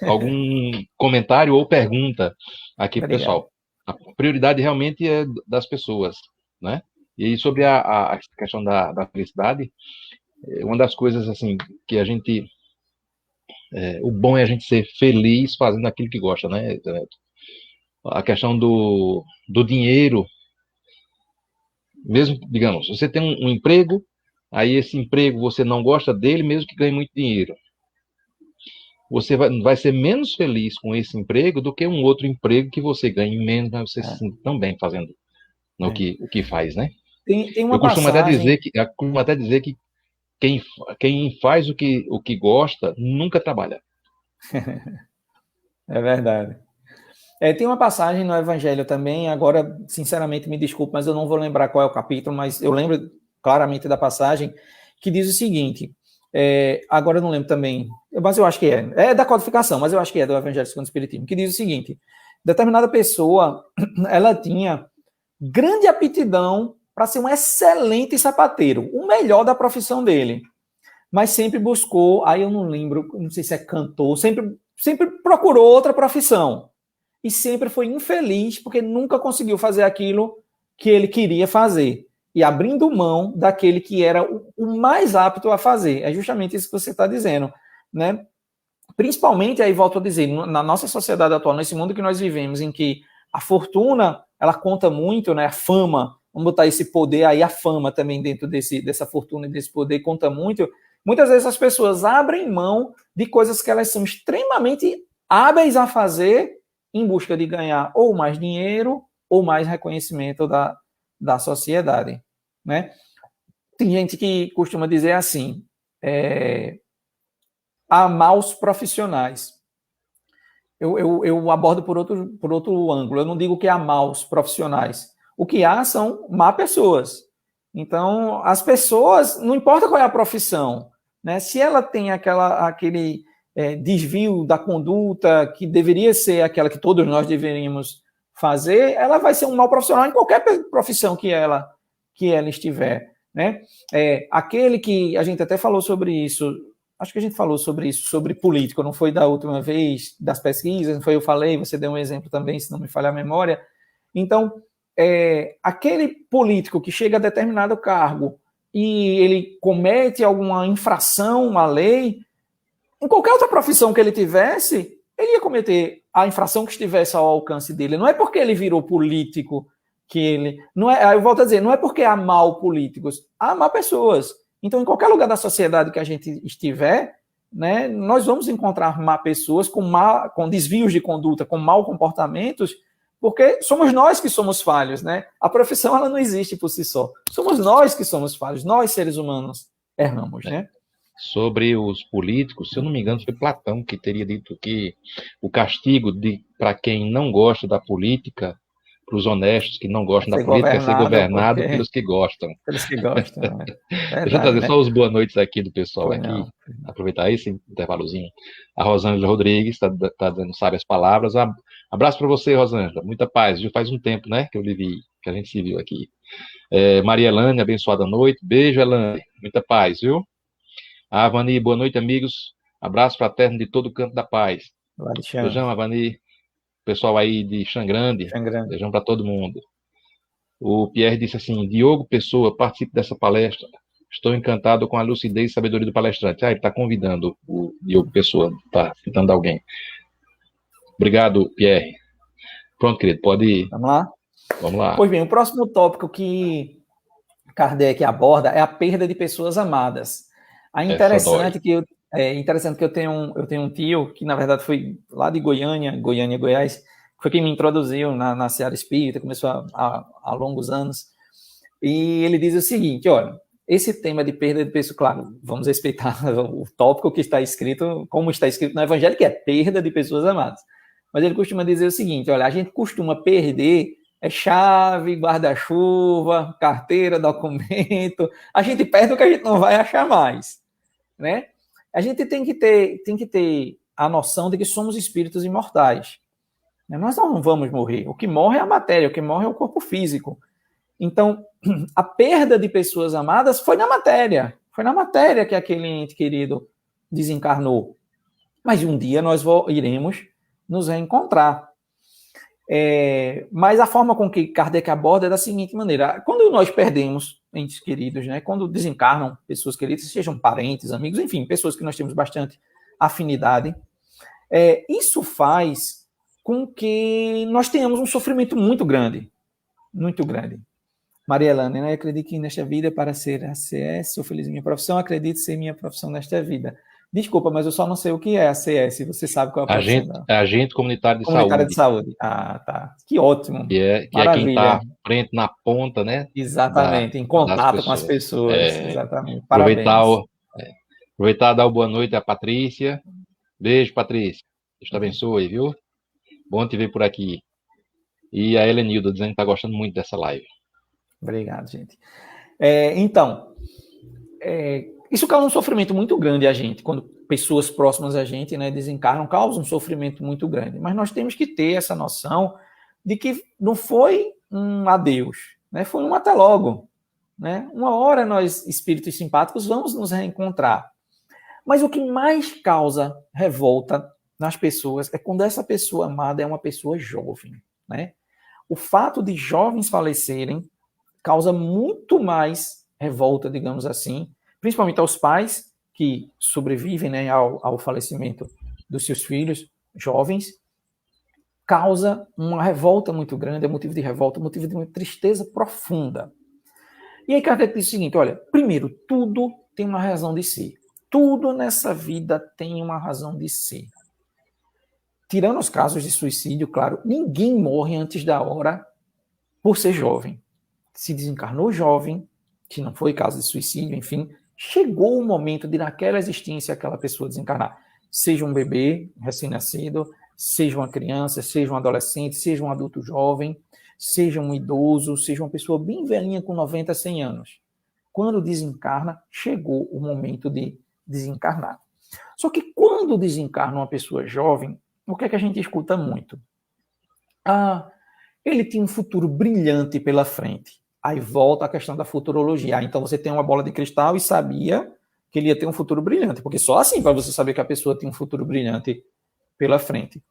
algum comentário ou pergunta aqui para o Obrigado. pessoal. A prioridade realmente é das pessoas, né? E sobre a questão da felicidade, uma das coisas assim que a gente o bom é a gente ser feliz fazendo aquilo que gosta, né? A questão do dinheiro, mesmo, digamos, você tem um emprego, aí esse emprego você não gosta dele, mesmo que ganhe muito dinheiro. Você vai ser menos feliz com esse emprego do que um outro emprego que você ganhe menos, mas você se sente tão bem fazendo o que faz, né? Tem Eu uma costumo até passagem... dizer que quem faz o que gosta nunca trabalha. É verdade. Tem uma passagem no Evangelho também, agora, sinceramente, me desculpe, mas eu não vou lembrar qual é o capítulo, mas eu lembro claramente da passagem, que diz o seguinte, agora eu não lembro também, mas eu acho que é da codificação, mas eu acho que é do Evangelho segundo o Espiritismo, que diz o seguinte, determinada pessoa, ela tinha grande aptidão para ser um excelente sapateiro, o melhor da profissão dele, mas sempre buscou, aí eu não lembro, não sei se é cantor, sempre procurou outra profissão, e sempre foi infeliz porque nunca conseguiu fazer aquilo que ele queria fazer. E abrindo mão daquele que era o mais apto a fazer. É justamente isso que você está dizendo, né? Principalmente, aí volto a dizer, na nossa sociedade atual, nesse mundo que nós vivemos, em que a fortuna, ela conta muito, né? A fama, vamos botar esse poder aí, a fama também dentro dessa fortuna e desse poder conta muito. Muitas vezes as pessoas abrem mão de coisas que elas são extremamente hábeis a fazer em busca de ganhar ou mais dinheiro ou mais reconhecimento da sociedade, né? Tem gente que costuma dizer assim, há maus profissionais. Eu abordo por outro ângulo. Eu não digo que há maus profissionais. O que há são má pessoas. Então, as pessoas, não importa qual é a profissão, né? Se ela tem aquele desvio da conduta que deveria ser aquela que todos nós deveríamos fazer, ela vai ser um mau profissional em qualquer profissão que ela estiver, né? Aquele que a gente até falou sobre isso, acho que a gente falou sobre isso, sobre político, não foi da última vez, das pesquisas, não foi eu falei, você deu um exemplo também, se não me falha a memória. Então, aquele político que chega a determinado cargo e ele comete alguma infração à lei, em qualquer outra profissão que ele tivesse, ele ia cometer a infração que estivesse ao alcance dele. Não é porque ele virou político que ele... eu volto a dizer, não é porque há mal políticos, há má pessoas. Então, em qualquer lugar da sociedade que a gente estiver, né, nós vamos encontrar má pessoas com desvios de conduta, com mau comportamentos, porque somos nós que somos falhos, né? A profissão, ela não existe por si só. Somos nós que somos falhos, nós, seres humanos, erramos, né? Sobre os políticos, se eu não me engano, foi Platão que teria dito que o castigo para quem não gosta da política, para os honestos que não gostam da política, é ser governado pelos que gostam. Pelos que gostam, Verdade, deixa eu trazer, né? Só os boas noites aqui do pessoal Foi aqui, não. Aproveitar esse intervalozinho. A Rosângela Rodrigues está dando sábias palavras. Abraço para você, Rosângela. Muita paz. Já faz um tempo, né, que eu lhe vi, que a gente se viu aqui. Maria Elane, abençoada noite. Beijo, Elane. Muita paz, viu? Avani, boa noite, amigos. Abraço fraterno de todo canto da paz. Beijão, Avani. Pessoal aí de Xangrande. Beijão para todo mundo. O Pierre disse assim, Diogo Pessoa, participe dessa palestra. Estou encantado com a lucidez e sabedoria do palestrante. Ele está convidando o Diogo Pessoa, está citando alguém. Obrigado, Pierre. Pronto, querido, pode ir. Vamos lá? Vamos lá. Pois bem, o próximo tópico que Kardec aborda é a perda de pessoas amadas. É interessante que eu tenho um tio que, na verdade, foi lá de Goiânia, Goiás, foi quem me introduziu na Seara Espírita, começou há longos anos, e ele diz o seguinte, olha, esse tema de perda de pessoas, claro, vamos respeitar o tópico que está escrito, como está escrito no Evangelho, que é perda de pessoas amadas. Mas ele costuma dizer o seguinte, olha, a gente costuma perder chave, guarda-chuva, carteira, documento, a gente perde o que a gente não vai achar mais, né? A gente tem que ter a noção de que somos espíritos imortais. Nós não vamos morrer. O que morre é a matéria, o que morre é o corpo físico. Então, a perda de pessoas amadas foi na matéria. Foi na matéria que aquele ente querido desencarnou. Mas um dia nós iremos nos reencontrar. Mas a forma com que Kardec aborda é da seguinte maneira. Quando nós perdemos entes queridos, né, quando desencarnam pessoas queridas, sejam parentes, amigos, enfim, pessoas que nós temos bastante afinidade, isso faz com que nós tenhamos um sofrimento muito grande. Muito grande. Maria Elane, né? Acredito que nesta vida, para ser ACS, sou feliz em minha profissão, acredito ser minha profissão nesta vida. Desculpa, mas eu só não sei o que é ACS. Você sabe qual é a profissão? Agente comunitário de comunitária saúde. de saúde. Ah, tá. Que ótimo. Que é quem está frente na ponta, né? Exatamente, em contato com as pessoas. Exatamente. Parabéns. Aproveitar e dar uma boa noite à Patrícia. Beijo, Patrícia. Deus te abençoe, viu? Bom te ver por aqui. E a Helenilda dizendo que está gostando muito dessa live. Obrigado, gente. Então, isso causa um sofrimento muito grande a gente, quando pessoas próximas a gente, né, desencarnam, causa um sofrimento muito grande. Mas nós temos que ter essa noção de que não foi um adeus, né, foi um até logo. Né? Uma hora nós, espíritos simpáticos, vamos nos reencontrar. Mas o que mais causa revolta nas pessoas é quando essa pessoa amada é uma pessoa jovem. Né? O fato de jovens falecerem causa muito mais revolta, digamos assim, principalmente aos pais que sobrevivem, né, ao falecimento dos seus filhos jovens, causa uma revolta muito grande, é motivo de revolta, motivo de uma tristeza profunda. E aí Kardec diz o seguinte, olha, primeiro, tudo tem uma razão de ser. Tudo nessa vida tem uma razão de ser. Tirando os casos de suicídio, claro, ninguém morre antes da hora por ser jovem. Se desencarnou jovem, que não foi caso de suicídio, enfim, chegou o momento de naquela existência aquela pessoa desencarnar. Seja um bebê recém-nascido, seja uma criança, seja um adolescente, seja um adulto jovem, seja um idoso, seja uma pessoa bem velhinha com 90, 100 anos. Quando desencarna, chegou o momento de desencarnar. Só que quando desencarna uma pessoa jovem, o que é que a gente escuta muito? Ele tinha um futuro brilhante pela frente. Aí volta a questão da futurologia. Então você tem uma bola de cristal e sabia que ele ia ter um futuro brilhante, porque só assim para você saber que a pessoa tem um futuro brilhante pela frente.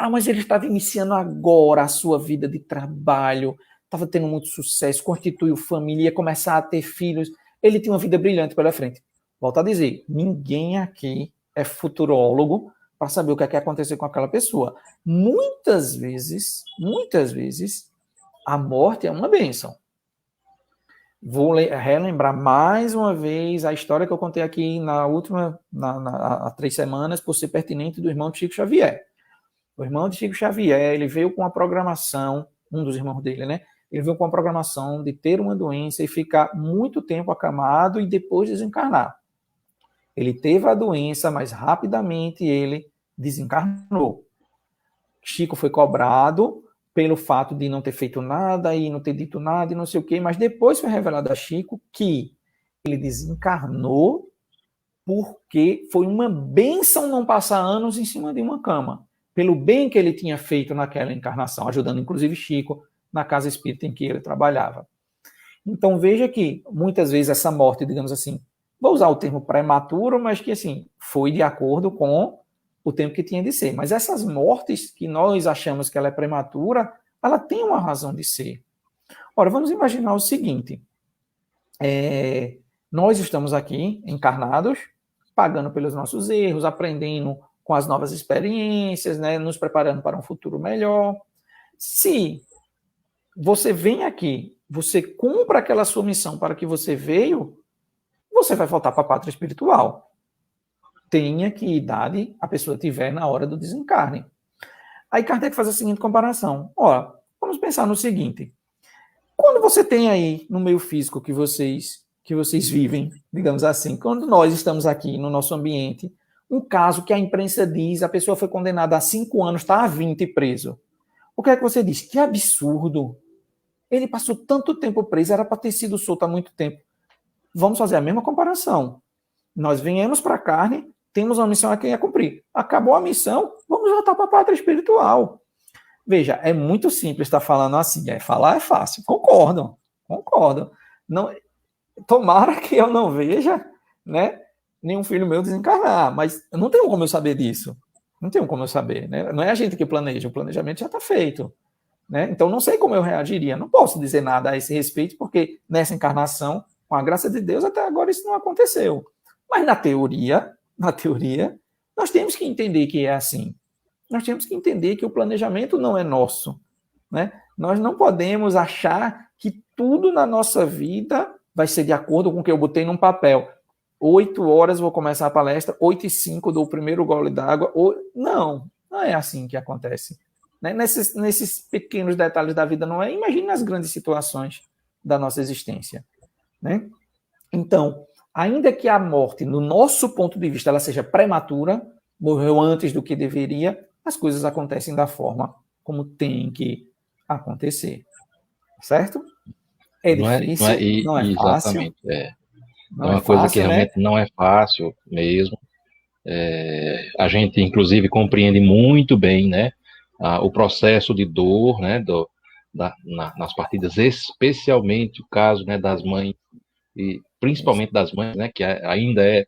Mas ele estava iniciando agora a sua vida de trabalho, estava tendo muito sucesso, constituiu família, ia começar a ter filhos, ele tinha uma vida brilhante pela frente. Volto a dizer, ninguém aqui é futurólogo para saber o que é que vai acontecer com aquela pessoa. Muitas vezes, a morte é uma bênção. Vou relembrar mais uma vez a história que eu contei aqui há 3 semanas, por ser pertinente, do irmão de Chico Xavier. O irmão de Chico Xavier, ele veio com a programação, um dos irmãos dele, né? Ele veio com a programação de ter uma doença e ficar muito tempo acamado e depois desencarnar. Ele teve a doença, mas rapidamente ele desencarnou. Chico foi cobrado pelo fato de não ter feito nada e não ter dito nada e não sei o quê, mas depois foi revelado a Chico que ele desencarnou porque foi uma bênção não passar anos em cima de uma cama, pelo bem que ele tinha feito naquela encarnação, ajudando inclusive Chico na casa espírita em que ele trabalhava. Então veja que muitas vezes essa morte, digamos assim, vou usar o termo prematuro, mas que assim, foi de acordo com o tempo que tinha de ser. Mas essas mortes que nós achamos que ela é prematura, ela tem uma razão de ser. Ora, vamos imaginar o seguinte, nós estamos aqui encarnados, pagando pelos nossos erros, aprendendo com as novas experiências, né, nos preparando para um futuro melhor. Se você vem aqui você cumpra aquela sua missão para que você veio, você vai voltar para a pátria espiritual. Tenha que idade a pessoa tiver na hora do desencarne. Aí Kardec faz a seguinte comparação. Ora, vamos pensar no seguinte. Quando você tem aí no meio físico que vocês vivem, digamos assim, quando nós estamos aqui no nosso ambiente, um caso que a imprensa diz, a pessoa foi condenada a 5 anos, está a 20 preso. O que é que você diz? Que absurdo. Ele passou tanto tempo preso, era para ter sido solto há muito tempo. Vamos fazer a mesma comparação. Nós viemos para a carne, temos uma missão a quem é cumprir. Acabou a missão, vamos voltar para a pátria espiritual. Veja, é muito simples estar falando assim. Falar é fácil. Concordo. Não, tomara que eu não veja, né, nenhum filho meu desencarnar, mas eu não tenho como eu saber disso. Não tenho como eu saber. Né? Não é a gente que planeja, o planejamento já está feito. Né? Então, não sei como eu reagiria. Não posso dizer nada a esse respeito, porque nessa encarnação, com a graça de Deus, até agora isso não aconteceu. Mas na teoria, nós temos que entender que é assim. Nós temos que entender que o planejamento não é nosso. Né? Nós não podemos achar que tudo na nossa vida vai ser de acordo com o que eu botei num papel. 8 horas vou começar a palestra, 8h05 dou o primeiro gole d'água. Não é assim que acontece. Né? Nesses pequenos detalhes da vida não é. Imagine nas grandes situações da nossa existência. Né? Então, ainda que a morte, no nosso ponto de vista, ela seja prematura, morreu antes do que deveria, as coisas acontecem da forma como tem que acontecer. Certo? É difícil, não é fácil. Exatamente. É uma coisa que realmente não é fácil mesmo. A gente, inclusive, compreende muito bem, né, o processo de dor, né, nas partidas, especialmente o caso, né, das mães, e principalmente das mães, né, que ainda é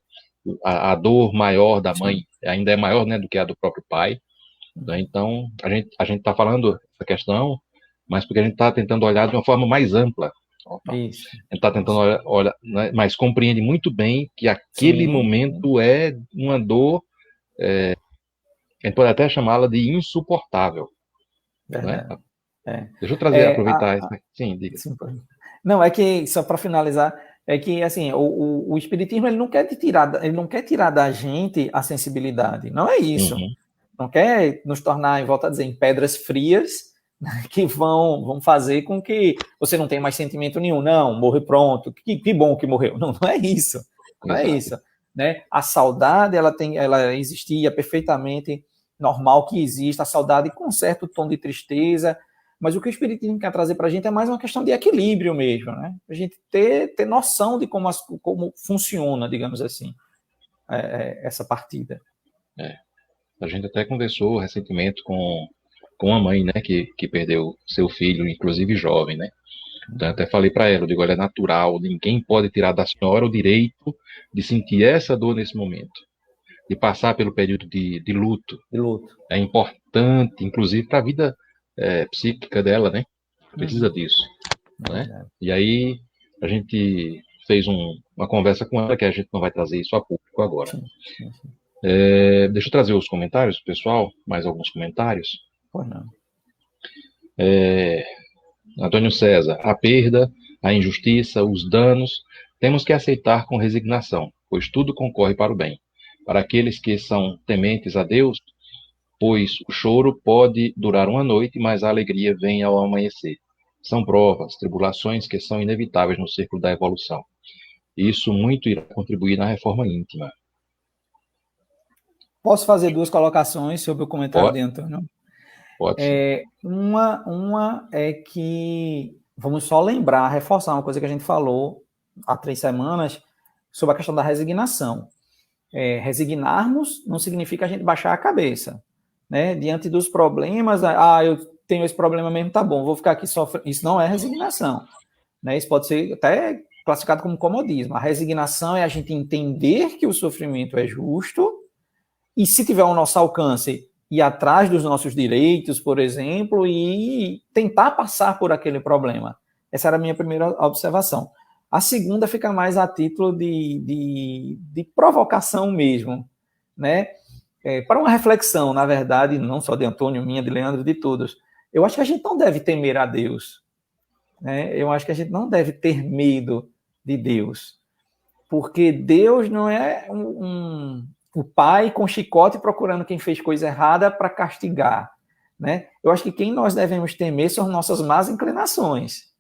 a dor maior da mãe, ainda é maior, né, do que a do próprio pai. Né? Então, a gente está falando essa questão, mas porque a gente está tentando olhar de uma forma mais ampla. Isso. A gente está tentando olhar, né, mas compreende muito bem que aquele momento é uma dor, a gente pode até chamá-la de insuportável. Né? Deixa eu trazer, aproveitar isso. Sim, diga. Sim, não, é que, só para finalizar, é que assim, o Espiritismo ele não quer tirar da gente a sensibilidade, não é isso. Uhum. Não quer nos tornar, volto a dizer, em pedras frias, que vão fazer com que você não tenha mais sentimento nenhum. Não, morre pronto, que bom que morreu. Não é isso. Não é isso. Né? A saudade, ela existia perfeitamente, normal que exista, a saudade com um certo tom de tristeza, mas o que o Espiritismo quer trazer para a gente é mais uma questão de equilíbrio mesmo, né? A gente ter noção de como funciona, digamos assim, essa partida. A gente até conversou recentemente com uma mãe, né, que perdeu seu filho, inclusive jovem, né? Então, até falei para ela, eu digo, olha, é natural, ninguém pode tirar da senhora o direito de sentir essa dor nesse momento, de passar pelo período de luto. É importante, inclusive, para a vida psíquica dela, né? Precisa disso. Né? E aí, a gente fez uma conversa com ela, que a gente não vai trazer isso a público agora. Deixa eu trazer os comentários, pessoal, mais alguns comentários. Pois não. Antônio César, a perda, a injustiça, os danos, temos que aceitar com resignação, pois tudo concorre para o bem. Para aqueles que são tementes a Deus, pois o choro pode durar uma noite, mas a alegria vem ao amanhecer. São provas, tribulações que são inevitáveis no círculo da evolução. Isso muito irá contribuir na reforma íntima. Posso fazer 2 colocações sobre o comentário de Antônio? Pode. Uma é que, vamos só lembrar, reforçar uma coisa que a gente falou há 3 semanas sobre a questão da resignação. Resignarmos não significa a gente baixar a cabeça. Né? Diante dos problemas, eu tenho esse problema mesmo, tá bom, vou ficar aqui sofrendo. Isso não é resignação. Né? Isso pode ser até classificado como comodismo. A resignação é a gente entender que o sofrimento é justo e, se tiver ao nosso alcance, ir atrás dos nossos direitos, por exemplo, e tentar passar por aquele problema. Essa era a minha primeira observação. A segunda fica mais a título de provocação mesmo, né? Para uma reflexão, na verdade, não só de Antônio, minha, de Leandro, de todos. Eu acho que a gente não deve temer a Deus. né? Eu acho que a gente não deve ter medo de Deus, porque Deus não é o pai com chicote procurando quem fez coisa errada para castigar, né? Eu acho que quem nós devemos temer são nossas más inclinações,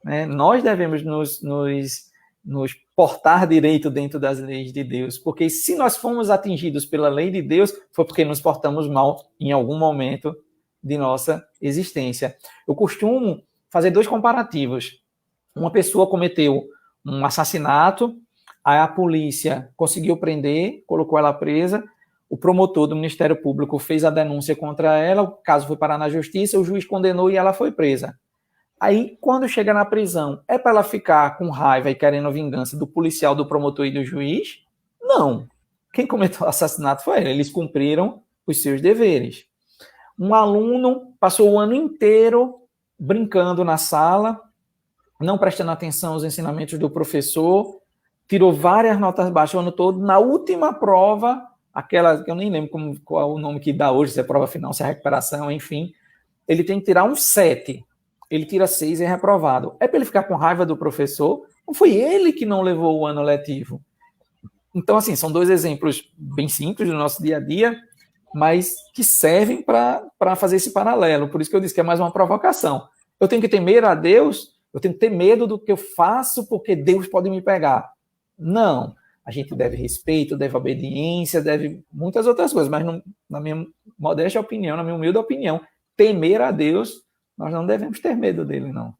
né? Nós devemos nos portar direito dentro das leis de Deus, porque se nós fomos atingidos pela lei de Deus, foi porque nos portamos mal em algum momento de nossa existência. Eu costumo fazer 2 comparativos. Uma pessoa cometeu um assassinato, aí a polícia conseguiu prender, colocou ela presa, o promotor do Ministério Público fez a denúncia contra ela, o caso foi parar na justiça, o juiz condenou e ela foi presa. Aí, quando chega na prisão, é para ela ficar com raiva e querendo vingança do policial, do promotor e do juiz? Não. Quem cometeu o assassinato foi ele. Eles cumpriram os seus deveres. Um aluno passou o ano inteiro brincando na sala, não prestando atenção aos ensinamentos do professor, tirou várias notas baixas o ano todo. Na última prova, aquela que eu nem lembro qual é o nome que dá hoje, se é prova final, se é recuperação, enfim, ele tem que tirar um 7. Ele tira 6 e é reprovado. É para ele ficar com raiva do professor? Não foi ele que não levou o ano letivo? Então, assim, são 2 exemplos bem simples do nosso dia a dia, mas que servem para fazer esse paralelo. Por isso que eu disse que é mais uma provocação. Eu tenho que temer a Deus, eu tenho que ter medo do que eu faço porque Deus pode me pegar. Não. A gente deve respeito, deve obediência, deve muitas outras coisas, mas na minha modesta opinião, na minha humilde opinião, temer a Deus, nós não devemos ter medo dele, não.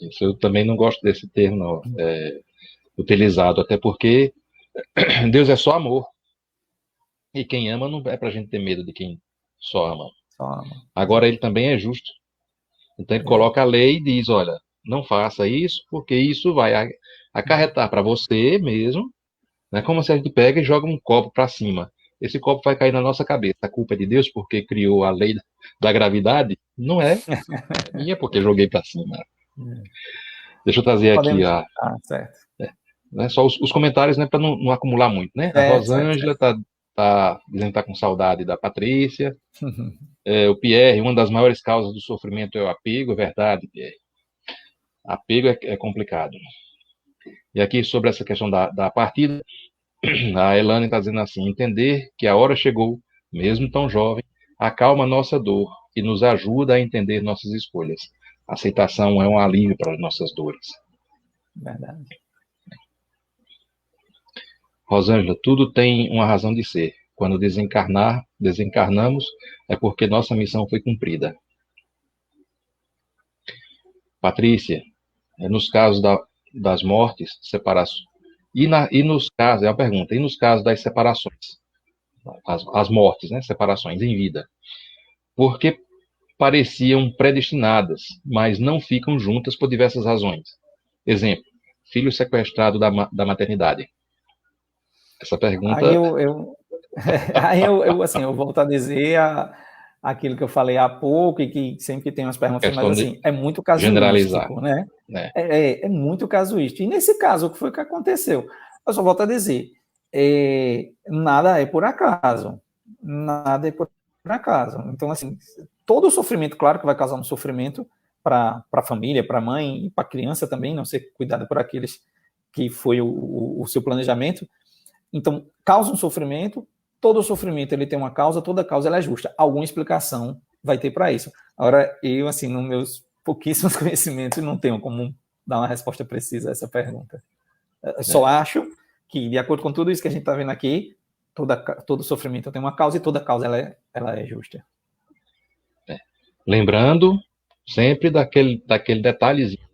Isso, eu também não gosto desse termo, não, utilizado, até porque Deus é só amor. E quem ama não é para a gente ter medo de quem só ama. Agora, ele também é justo. Então, ele coloca a lei e diz, olha, não faça isso, porque isso vai acarretar para você mesmo, né? Como se a gente pega e joga um copo para cima. Esse copo vai cair na nossa cabeça. A culpa é de Deus porque criou a lei da gravidade? Não é. E é porque joguei para cima. Deixa eu trazer aqui certo. Né, só os comentários, né, para não acumular muito, né? A Rosângela tá dizendo que está com saudade da Patrícia. O Pierre, uma das maiores causas do sofrimento é o apego, é verdade, Pierre. Apego é complicado. E aqui sobre essa questão da partida, a Elane está dizendo assim, entender que a hora chegou, mesmo tão jovem, acalma nossa dor e nos ajuda a entender nossas escolhas. A aceitação é um alívio para as nossas dores. Verdade. Rosângela, tudo tem uma razão de ser. Quando desencarnamos, é porque nossa missão foi cumprida. Patrícia, nos casos das mortes, separações, e nos casos, é uma pergunta, e nos casos das separações, as mortes, né, separações em vida, porque pareciam predestinadas, mas não ficam juntas por diversas razões. Exemplo, filho sequestrado da maternidade. Essa pergunta... Aí eu volto a dizer aquilo que eu falei há pouco e que sempre que tem umas perguntas, mas assim, é muito casuístico, né? É muito casuístico. E nesse caso, o que foi que aconteceu? Eu só volto a dizer, nada é por acaso. Nada é por acaso. Então, assim, todo o sofrimento, claro que vai causar um sofrimento para a família, para a mãe e para a criança também, não ser cuidada por aqueles que foi o seu planejamento. Então, causa um sofrimento, todo sofrimento ele tem uma causa, toda causa ela é justa. Alguma explicação vai ter para isso. Agora, eu, assim, nos meus pouquíssimos conhecimentos, não tenho como dar uma resposta precisa a essa pergunta. Eu só acho que, de acordo com tudo isso que a gente está vendo aqui, todo sofrimento tem uma causa e toda causa ela é justa. Lembrando sempre daquele detalhezinho.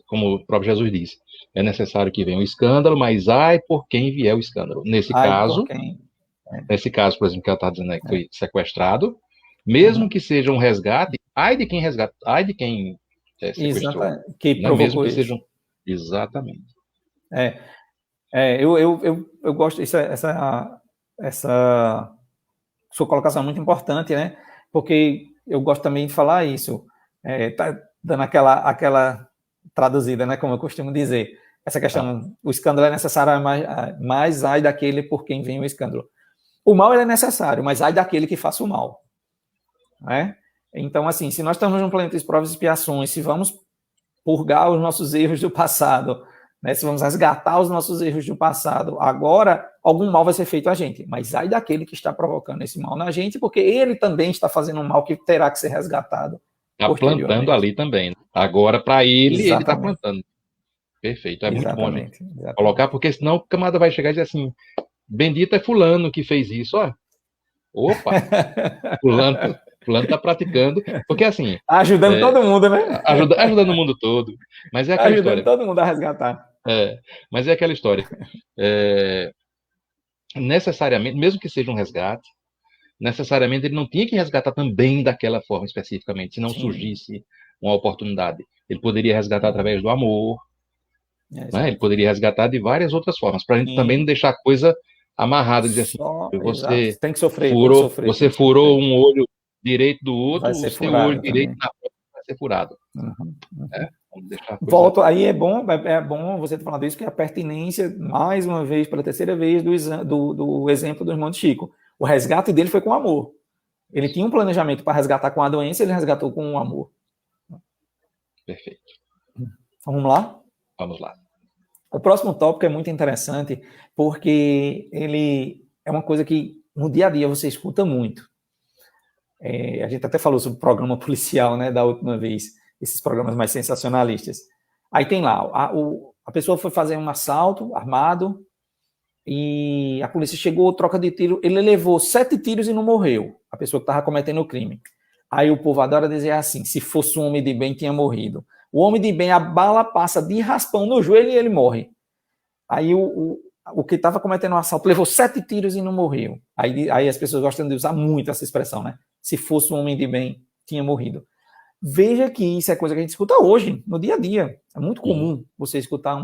Como o próprio Jesus disse, é necessário que venha o escândalo, mas ai por quem vier o escândalo. Nesse caso, por exemplo, que ela está dizendo que foi sequestrado, mesmo que seja um resgate, ai de quem resgata, ai de quem sequestrou. Que provocou mesmo que isso. Sejam... Exatamente. Eu gosto, essa sua colocação é muito importante, né? Porque eu gosto também de falar isso. Tá dando aquela traduzida, né? Como eu costumo dizer. Essa questão, o escândalo é necessário, mas ai daquele por quem vem o escândalo. O mal ele é necessário, mas ai daquele que faça o mal. Né? Então, assim, se nós estamos num planeta de provas e expiações, se vamos purgar os nossos erros do passado, né, se vamos resgatar os nossos erros do passado, agora algum mal vai ser feito a gente, mas ai daquele que está provocando esse mal na gente, porque ele também está fazendo um mal que terá que ser resgatado. Está plantando ali também. Agora, para ele está plantando. Perfeito, é muito bom, gente, colocar, porque senão o camarada vai chegar e dizer assim, bendito é fulano que fez isso, ó. Opa, fulano está praticando, porque assim... Ajudando todo mundo, né? Ajudando o mundo todo, mas é aquela ajudando história. todo mundo a resgatar. Mas é aquela história. Necessariamente, mesmo que seja um resgate, necessariamente ele não tinha que resgatar também daquela forma especificamente, se não surgisse uma oportunidade. Ele poderia resgatar através do amor, né? Ele poderia resgatar de várias outras formas, para a gente também não deixar a coisa amarrada, dizer assim, você tem que sofrer, você furou um olho direito do outro, o seu olho direito na frente vai ser furado. Vamos deixar a coisa... Volto, aí é bom você ter falado isso, que é a pertinência, mais uma vez, pela terceira vez, do exemplo do irmão de Chico. O resgate dele foi com amor. Ele tinha um planejamento para resgatar com a doença, ele resgatou com o amor. Perfeito. Vamos lá? Vamos lá. O próximo tópico é muito interessante, porque ele é uma coisa que no dia a dia você escuta muito. A gente até falou sobre o programa policial, né, da última vez, esses programas mais sensacionalistas. Aí tem lá, a pessoa foi fazer um assalto armado, e a polícia chegou, troca de tiro, ele levou 7 tiros e não morreu, a pessoa que estava cometendo o crime. Aí o povo adora dizer assim, se fosse um homem de bem, tinha morrido. O homem de bem, a bala passa de raspão no joelho e ele morre. Aí o que estava cometendo o assalto levou 7 tiros e não morreu. Aí as pessoas gostam de usar muito essa expressão, né? Se fosse um homem de bem, tinha morrido. Veja que isso é coisa que a gente escuta hoje, no dia a dia. É muito comum você escutar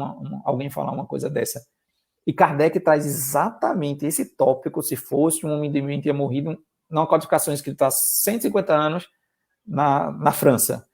alguém falar uma coisa dessa. E Kardec traz exatamente esse tópico, se fosse um homem de bem, tinha morrido, numa codificação escrita há 150 anos na França.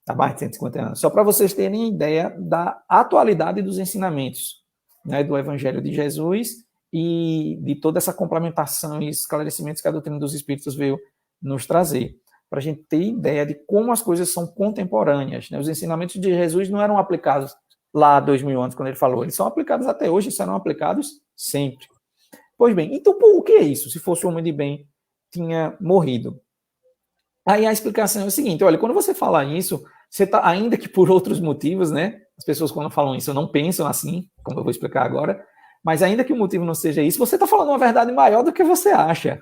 Há mais de 150 anos. Só para vocês terem ideia da atualidade dos ensinamentos, né, do Evangelho de Jesus e de toda essa complementação e esclarecimentos que a doutrina dos Espíritos veio nos trazer, para a gente ter ideia de como as coisas são contemporâneas. Né? Os ensinamentos de Jesus não eram aplicados lá há 2000 anos, quando ele falou, eles são aplicados até hoje, serão aplicados sempre. Pois bem, então por que é isso? Se fosse um homem de bem, tinha morrido. Aí a explicação é o seguinte, olha, quando você fala isso, você tá, ainda que por outros motivos, né? As pessoas quando falam isso não pensam assim, como eu vou explicar agora, mas ainda que o motivo não seja isso, você está falando uma verdade maior do que você acha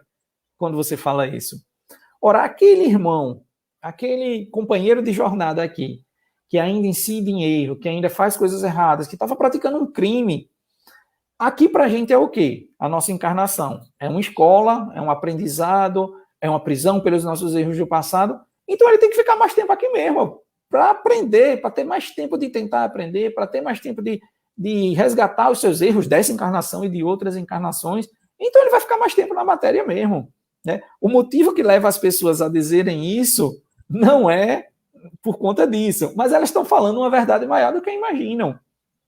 quando você fala isso. Ora, aquele irmão, aquele companheiro de jornada aqui, que ainda incide em erro, que ainda faz coisas erradas, que estava praticando um crime, aqui para a gente é o quê? A nossa encarnação. É uma escola, é um aprendizado, é uma prisão pelos nossos erros do passado, então ele tem que ficar mais tempo aqui mesmo, para aprender, para ter mais tempo de tentar aprender, para ter mais tempo de resgatar os seus erros dessa encarnação e de outras encarnações, então ele vai ficar mais tempo na matéria mesmo. Né? O motivo que leva as pessoas a dizerem isso não é por conta disso, mas elas estão falando uma verdade maior do que imaginam.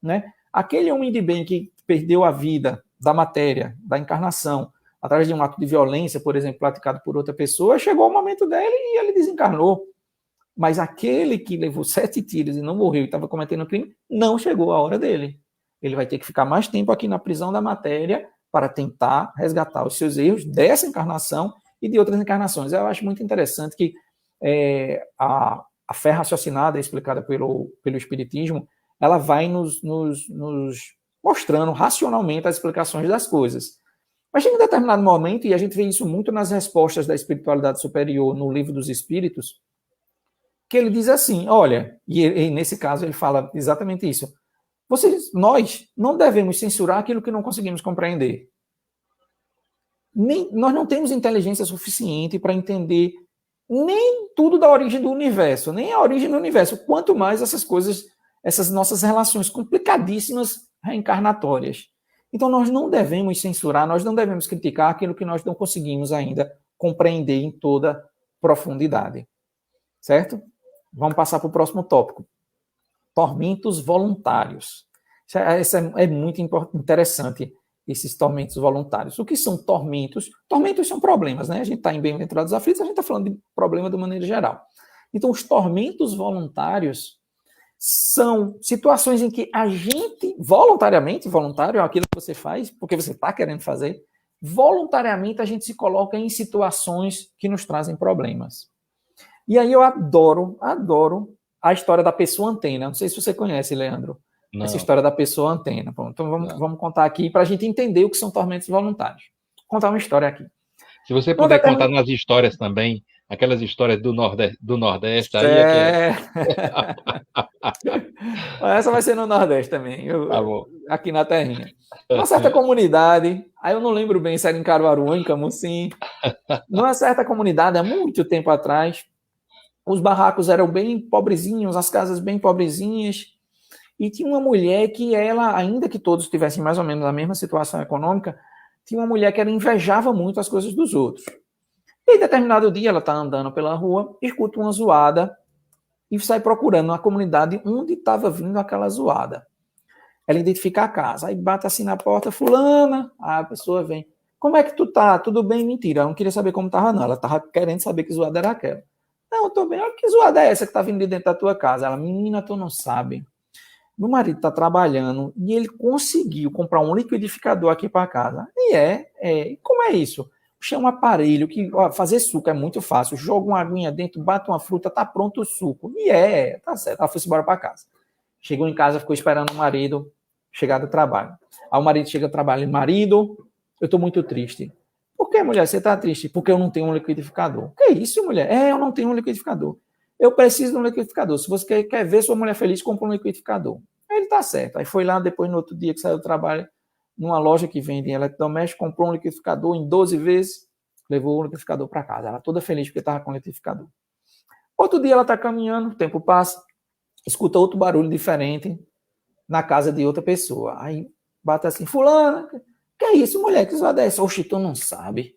Né? Aquele homem de bem que perdeu a vida da matéria, da encarnação, através de um ato de violência, por exemplo, praticado por outra pessoa, chegou o momento dele e ele desencarnou. Mas aquele que levou 7 tiros e não morreu e estava cometendo crime, não chegou a hora dele. Ele vai ter que ficar mais tempo aqui na prisão da matéria para tentar resgatar os seus erros dessa encarnação e de outras encarnações. Eu acho muito interessante que a fé raciocinada explicada pelo Espiritismo, ela vai nos mostrando racionalmente as explicações das coisas. Mas em um determinado momento, e a gente vê isso muito nas respostas da espiritualidade superior no Livro dos Espíritos, que ele diz assim, olha, e nesse caso ele fala exatamente isso, nós não devemos censurar aquilo que não conseguimos compreender. Nós não temos inteligência suficiente para entender nem tudo da origem do universo, nem a origem do universo, quanto mais essas coisas, essas nossas relações complicadíssimas reencarnatórias. Então nós não devemos censurar, nós não devemos criticar aquilo que nós não conseguimos ainda compreender em toda profundidade. Certo? Vamos passar para o próximo tópico. Tormentos voluntários. Isso é muito interessante. esses tormentos voluntários. O que são tormentos? Tormentos são problemas, né? A gente está em Bem-aventurados aflitos, a gente está falando de problema de maneira geral. Então, os tormentos voluntários são situações em que a gente, voluntário é aquilo que você faz, porque você está querendo fazer, voluntariamente a gente se coloca em situações que nos trazem problemas. E aí eu adoro a história da pessoa antena. Não sei se você conhece, Leandro, Não. essa história da pessoa antena. Bom, então vamos contar aqui para a gente entender o que são tormentos voluntários. Vou contar uma história aqui. Se você puder contar nas histórias também, aquelas histórias do Nordeste aí é que é. Essa vai ser no Nordeste também, Tá bom. aqui na terrinha. Uma certa comunidade, aí eu não lembro bem se era em Caruaru ou em Camusim, numa certa comunidade, há muito tempo atrás, os barracos eram bem pobrezinhos, as casas bem pobrezinhas, e tinha uma mulher que ela, ainda que todos tivessem mais ou menos a mesma situação econômica, tinha uma mulher que ela invejava muito as coisas dos outros. E em determinado dia ela está andando pela rua, escuta uma zoada e sai procurando na comunidade onde estava vindo aquela zoada. Ela identifica a casa, aí bate assim na porta, fulana, a pessoa vem. Como é que tu tá? Tudo bem? Mentira, ela não queria saber como estava não, ela estava querendo saber que zoada era aquela. Não, eu tô bem, olha que zoada é essa que está vindo de dentro da tua casa? Ela, menina, tu não sabe. Meu marido está trabalhando e ele conseguiu comprar um liquidificador aqui para casa. E como é isso? Puxa, é um aparelho que fazer suco é muito fácil. Joga uma aguinha dentro, bate uma fruta, tá pronto o suco. Tá certo. Ela foi-se embora para casa. Chegou em casa, ficou esperando o marido chegar do trabalho. Aí o marido chega do trabalho e, marido, eu estou muito triste. Por que, mulher, você está triste? Porque eu não tenho um liquidificador. Que isso, mulher? Eu não tenho um liquidificador. Eu preciso de um liquidificador. Se você quer ver sua mulher feliz, compra um liquidificador. Aí ele tá certo. Aí foi lá, depois, no outro dia que saiu do trabalho, numa loja que vende eletrodoméstico, comprou um liquidificador em 12 vezes, levou o liquidificador para casa. Ela toda feliz porque estava com o liquidificador. Outro dia ela está caminhando, o tempo passa, escuta outro barulho diferente na casa de outra pessoa. Aí bate assim, fulana, que é isso, mulher? Que zoada é essa? Oxi, tu não sabe.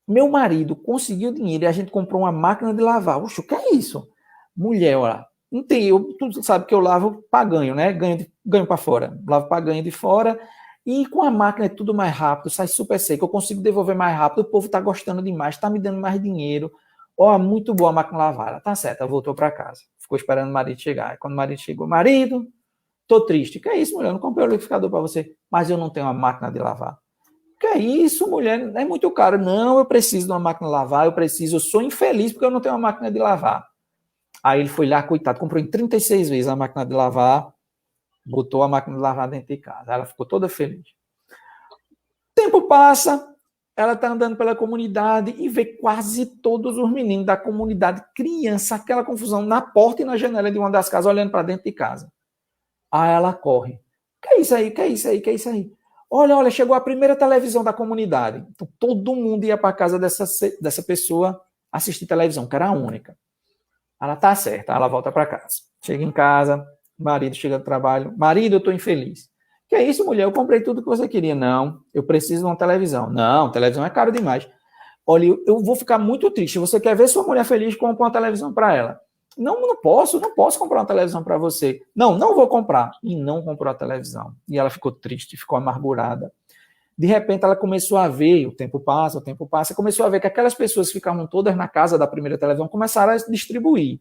Meu marido conseguiu dinheiro e a gente comprou uma máquina de lavar. Oxe, o que é isso? Mulher, olha, não tem, tu sabe que eu lavo para ganho, né? Ganho para fora. Lavo para ganho de fora. E com a máquina é tudo mais rápido, sai super seco. Eu consigo devolver mais rápido. O povo está gostando demais, está me dando mais dinheiro. Ó, muito boa a máquina de lavar. Ela tá certo, ela voltou para casa. Ficou esperando o marido chegar. E quando o marido chegou, marido, tô triste. Que é isso, mulher? Eu não comprei o liquidificador para você. Mas eu não tenho uma máquina de lavar. Que é isso, mulher? É muito caro. Não, eu preciso de uma máquina de lavar, eu sou infeliz porque eu não tenho uma máquina de lavar. Aí ele foi lá, coitado, comprou em 36 vezes a máquina de lavar, botou a máquina de lavar dentro de casa. Ela ficou toda feliz. O tempo passa, ela está andando pela comunidade e vê quase todos os meninos da comunidade, criança, aquela confusão na porta e na janela de uma das casas, olhando para dentro de casa. Aí ela corre. Que é isso aí? Que é isso aí? Que é isso aí? Olha, chegou a primeira televisão da comunidade. Então, todo mundo ia para a casa dessa pessoa assistir televisão, que era a única. Ela tá certa, ela volta para casa. Chega em casa, marido chega do trabalho. Marido, eu estou infeliz. Que é isso, mulher? Eu comprei tudo que você queria. Não, eu preciso de uma televisão. Não, televisão é caro demais. Olha, eu vou ficar muito triste. Você quer ver sua mulher feliz, compra uma televisão para ela. Não posso comprar uma televisão para você. Não vou comprar. E não comprou a televisão. E ela ficou triste, ficou amargurada. De repente, ela começou a ver, o tempo passa, começou a ver que aquelas pessoas que ficavam todas na casa da primeira televisão começaram a distribuir.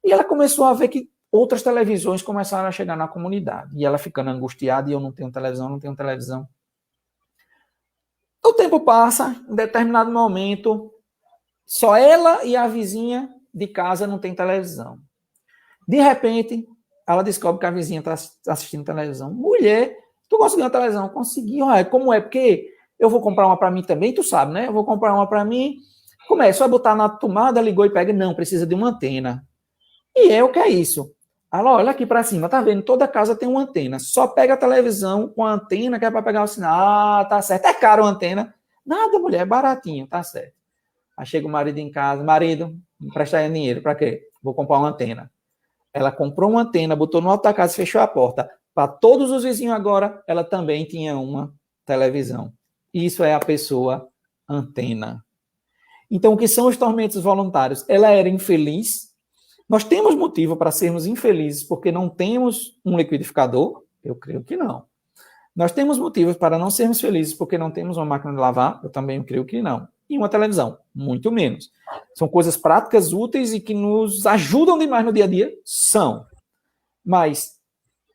E ela começou a ver que outras televisões começaram a chegar na comunidade. E ela ficando angustiada, e eu não tenho televisão. O tempo passa, em determinado momento, só ela e a vizinha de casa não tem televisão. De repente, ela descobre que a vizinha está assistindo televisão. Mulher, tu conseguiu uma televisão? Consegui. Olha, como é? Porque eu vou comprar uma para mim também, tu sabe, né? Eu vou comprar uma para mim. Como é? Só botar na tomada, ligou e pega. Não, precisa de uma antena. E o que é isso? Ela olha aqui para cima, tá vendo? Toda casa tem uma antena. Só pega a televisão com a antena que é para pegar o sinal. Ah, tá certo. É caro a antena? Nada, mulher, é baratinho, tá certo. Aí chega o marido em casa. Marido, me empresta aí dinheiro. Para quê? Vou comprar uma antena. Ela comprou uma antena, botou no alto da casa e fechou a porta. Para todos os vizinhos agora, ela também tinha uma televisão. Isso é a pessoa antena. Então, o que são os tormentos voluntários? Ela era infeliz. Nós temos motivo para sermos infelizes porque não temos um liquidificador? Eu creio que não. Nós temos motivos para não sermos felizes porque não temos uma máquina de lavar? Eu também creio que não. E uma televisão? Muito menos. São coisas práticas, úteis e que nos ajudam demais no dia a dia? São. Mas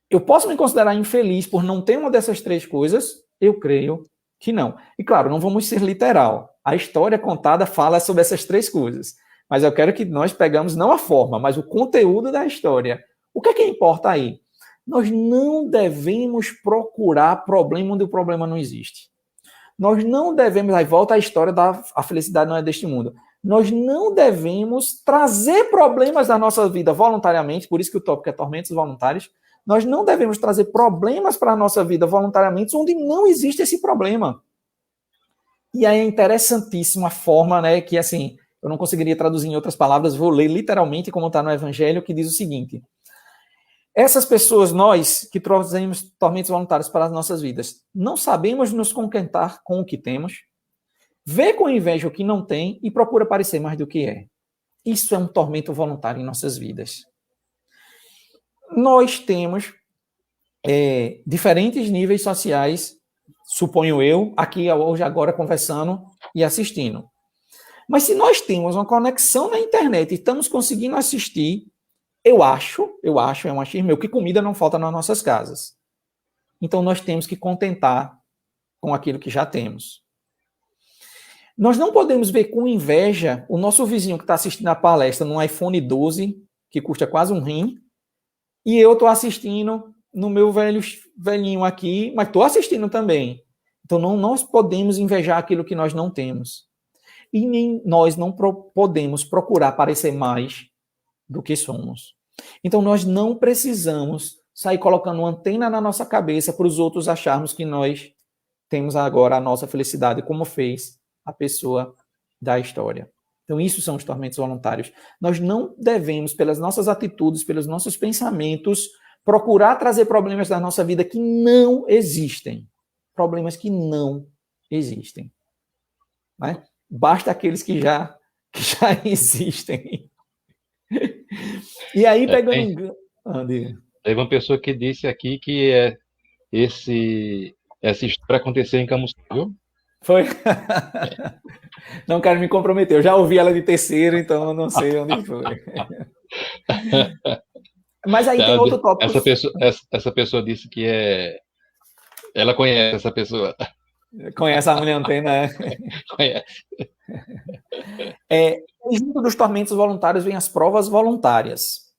eu posso me considerar infeliz por não ter uma dessas três coisas? Eu creio que não. E claro, não vamos ser literal. A história contada fala sobre essas três coisas. Mas eu quero que nós pegamos não a forma, mas o conteúdo da história. O que é que importa aí? Nós não devemos procurar problema onde o problema não existe. Nós não devemos, aí volta a história da a felicidade não é deste mundo. Nós não devemos trazer problemas da nossa vida voluntariamente, por isso que o tópico é tormentos voluntários. Nós não devemos trazer problemas para a nossa vida voluntariamente onde não existe esse problema. E aí é interessantíssima a forma, né, que assim, eu não conseguiria traduzir em outras palavras, vou ler literalmente como está no Evangelho, que diz o seguinte: essas pessoas, nós que trazemos tormentos voluntários para as nossas vidas, não sabemos nos contentar com o que temos, vê com inveja o que não tem e procura parecer mais do que é. Isso é um tormento voluntário em nossas vidas. Nós temos diferentes níveis sociais, suponho eu, aqui hoje agora conversando e assistindo. Mas se nós temos uma conexão na internet e estamos conseguindo assistir, eu acho, é um achismo meu, que comida não falta nas nossas casas. Então nós temos que contentar com aquilo que já temos. Nós não podemos ver com inveja o nosso vizinho que está assistindo a palestra num iPhone 12, que custa quase um rim, e eu estou assistindo no meu velhinho aqui, mas estou assistindo também. Então não nós podemos invejar aquilo que nós não temos. E nem nós não podemos procurar parecer mais do que somos. Então nós não precisamos sair colocando uma antena na nossa cabeça para os outros acharmos que nós temos agora a nossa felicidade, como fez a pessoa da história. Então isso são os tormentos voluntários. Nós não devemos, pelas nossas atitudes, pelos nossos pensamentos, procurar trazer problemas da nossa vida que não existem. Problemas que não existem. Né? Basta aqueles que já existem. E aí, pegando... Teve uma pessoa que disse aqui que essa história aconteceu em Camus, viu? Foi? Não quero me comprometer. Eu já ouvi ela de terceiro, então eu não sei onde foi. Mas aí tem outro tópico. Essa pessoa disse que ela conhece essa pessoa. Conhece a mulher antena, Conhece. Junto dos tormentos voluntários vem as provas voluntárias.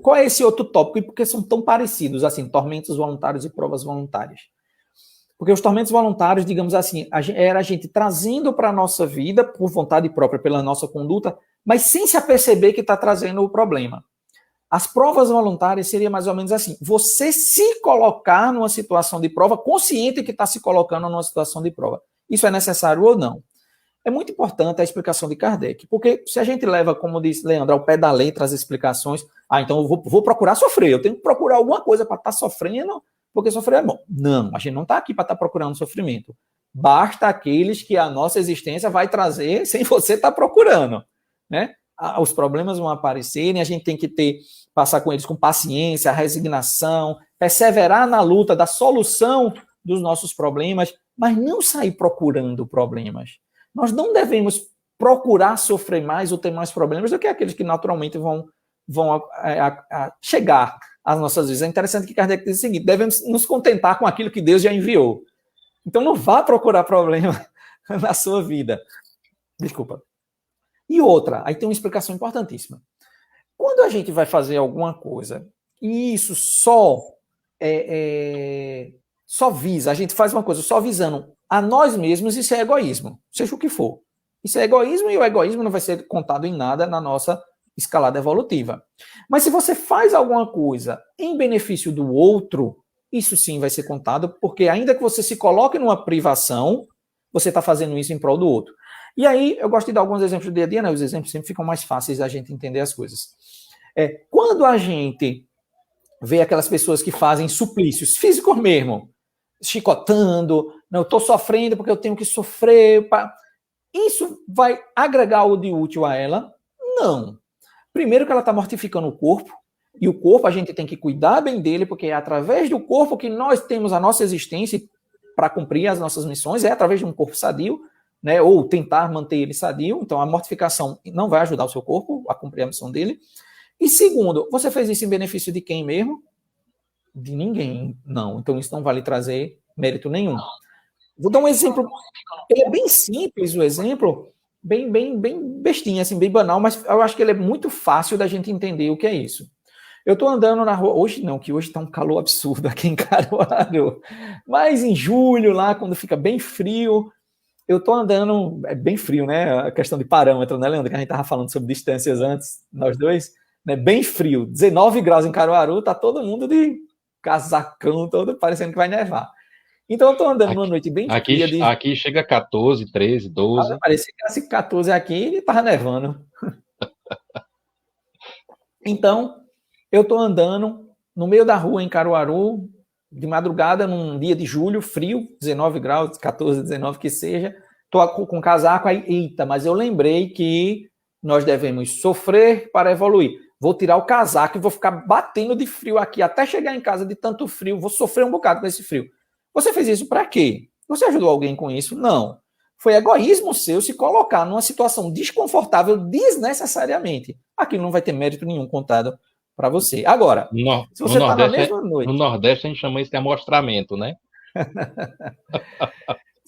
Qual é esse outro tópico e por que são tão parecidos, assim, tormentos voluntários e provas voluntárias? Porque os tormentos voluntários, digamos assim, era a gente trazendo para a nossa vida, por vontade própria, pela nossa conduta, mas sem se aperceber que está trazendo o problema. As provas voluntárias seria mais ou menos assim, você se colocar numa situação de prova, consciente que está se colocando numa situação de prova. Isso é necessário ou não? É muito importante a explicação de Kardec, porque se a gente leva, como disse Leandro, ao pé da letra as explicações, então eu vou procurar sofrer, eu tenho que procurar alguma coisa para estar sofrendo, porque sofrer é bom. Não, a gente não está aqui para estar procurando sofrimento. Basta aqueles que a nossa existência vai trazer sem você estar procurando, né? Os problemas vão aparecerem, a gente tem que passar com eles com paciência, resignação, perseverar na luta da solução dos nossos problemas, mas não sair procurando problemas. Nós não devemos procurar sofrer mais ou ter mais problemas do que aqueles que naturalmente vão chegar às nossas vidas. É interessante que Kardec diz o seguinte: devemos nos contentar com aquilo que Deus já enviou. Então não vá procurar problema na sua vida. Desculpa. E outra, aí tem uma explicação importantíssima. Quando a gente vai fazer alguma coisa e isso só visa, a gente faz uma coisa só visando a nós mesmos, isso é egoísmo, seja o que for. Isso é egoísmo e o egoísmo não vai ser contado em nada na nossa escalada evolutiva. Mas se você faz alguma coisa em benefício do outro, isso sim vai ser contado, porque ainda que você se coloque numa privação, você está fazendo isso em prol do outro. E aí, eu gosto de dar alguns exemplos do dia a dia, né? Os exemplos sempre ficam mais fáceis da gente entender as coisas. Quando a gente vê aquelas pessoas que fazem suplícios físicos mesmo, chicotando, não, eu estou sofrendo porque eu tenho que sofrer. Isso vai agregar algo de útil a ela? Não. Primeiro que ela está mortificando o corpo, E o corpo, a gente tem que cuidar bem dele, porque é através do corpo que nós temos a nossa existência para cumprir as nossas missões, é através de um corpo sadio, né, ou tentar manter ele sadio. Então, a mortificação não vai ajudar o seu corpo a cumprir a missão dele. E segundo, você fez isso em benefício de quem mesmo? De ninguém, não. Então, isso não vai lhe trazer mérito nenhum. Vou dar um exemplo, ele é bem simples, o exemplo, bem bestinha, assim, bem banal, mas eu acho que ele é muito fácil da gente entender o que é isso. Eu estou andando na rua, hoje não, que hoje está um calor absurdo aqui em Caruaru, mas em julho, lá, quando fica bem frio, eu estou andando, é bem frio, né, a questão de parâmetro, né, Leandro, que a gente estava falando sobre distâncias antes, nós dois, né, bem frio, 19 graus em Caruaru, tá todo mundo de casacão, todo parecendo que vai nevar. Então eu estou andando numa noite bem fria. Aqui chega 14, 13, 12. Parecia que esse 14 aqui e estava nevando. Então, eu estou andando no meio da rua em Caruaru, de madrugada, num dia de julho, frio, 19 graus, 14, 19 que seja. Estou com casaco aí, eita, mas eu lembrei que nós devemos sofrer para evoluir. Vou tirar o casaco e vou ficar batendo de frio aqui até chegar em casa de tanto frio, vou sofrer um bocado com esse frio. Você fez isso para quê? Você ajudou alguém com isso? Não. Foi egoísmo seu se colocar numa situação desconfortável desnecessariamente. Aquilo não vai ter mérito nenhum contado para você. Agora, se você está na mesma noite... No Nordeste a gente chama isso de amostramento, né?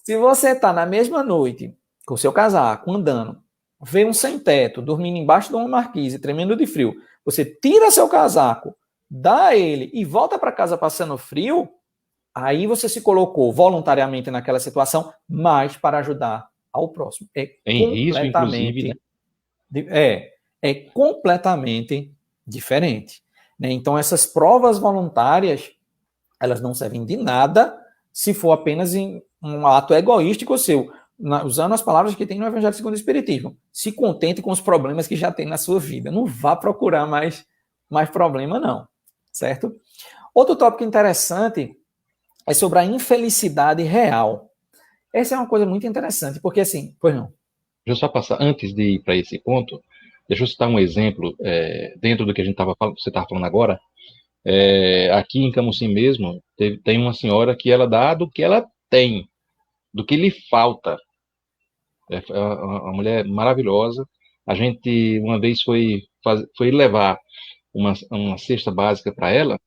Se você está na mesma noite, com o seu casaco, andando, vê um sem-teto, dormindo embaixo de uma marquise, tremendo de frio, você tira seu casaco, dá ele e volta para casa passando frio, aí você se colocou voluntariamente naquela situação, mas para ajudar ao próximo. Em risco, inclusive, né? É completamente diferente, né? Então, essas provas voluntárias, elas não servem de nada se for apenas em um ato egoístico seu, usando as palavras que tem no Evangelho segundo o Espiritismo. Se contente com os problemas que já tem na sua vida. Não vá procurar mais problema, não. Certo? Outro tópico interessante é sobre a infelicidade real. Essa é uma coisa muito interessante, porque assim, pois não. Deixa eu só passar, antes de ir para esse ponto, deixa eu citar um exemplo, dentro do que você estava falando agora. Aqui em Camusim mesmo, tem uma senhora que ela dá do que ela tem, do que lhe falta. É uma mulher maravilhosa. A gente, uma vez, foi levar uma cesta básica para ela.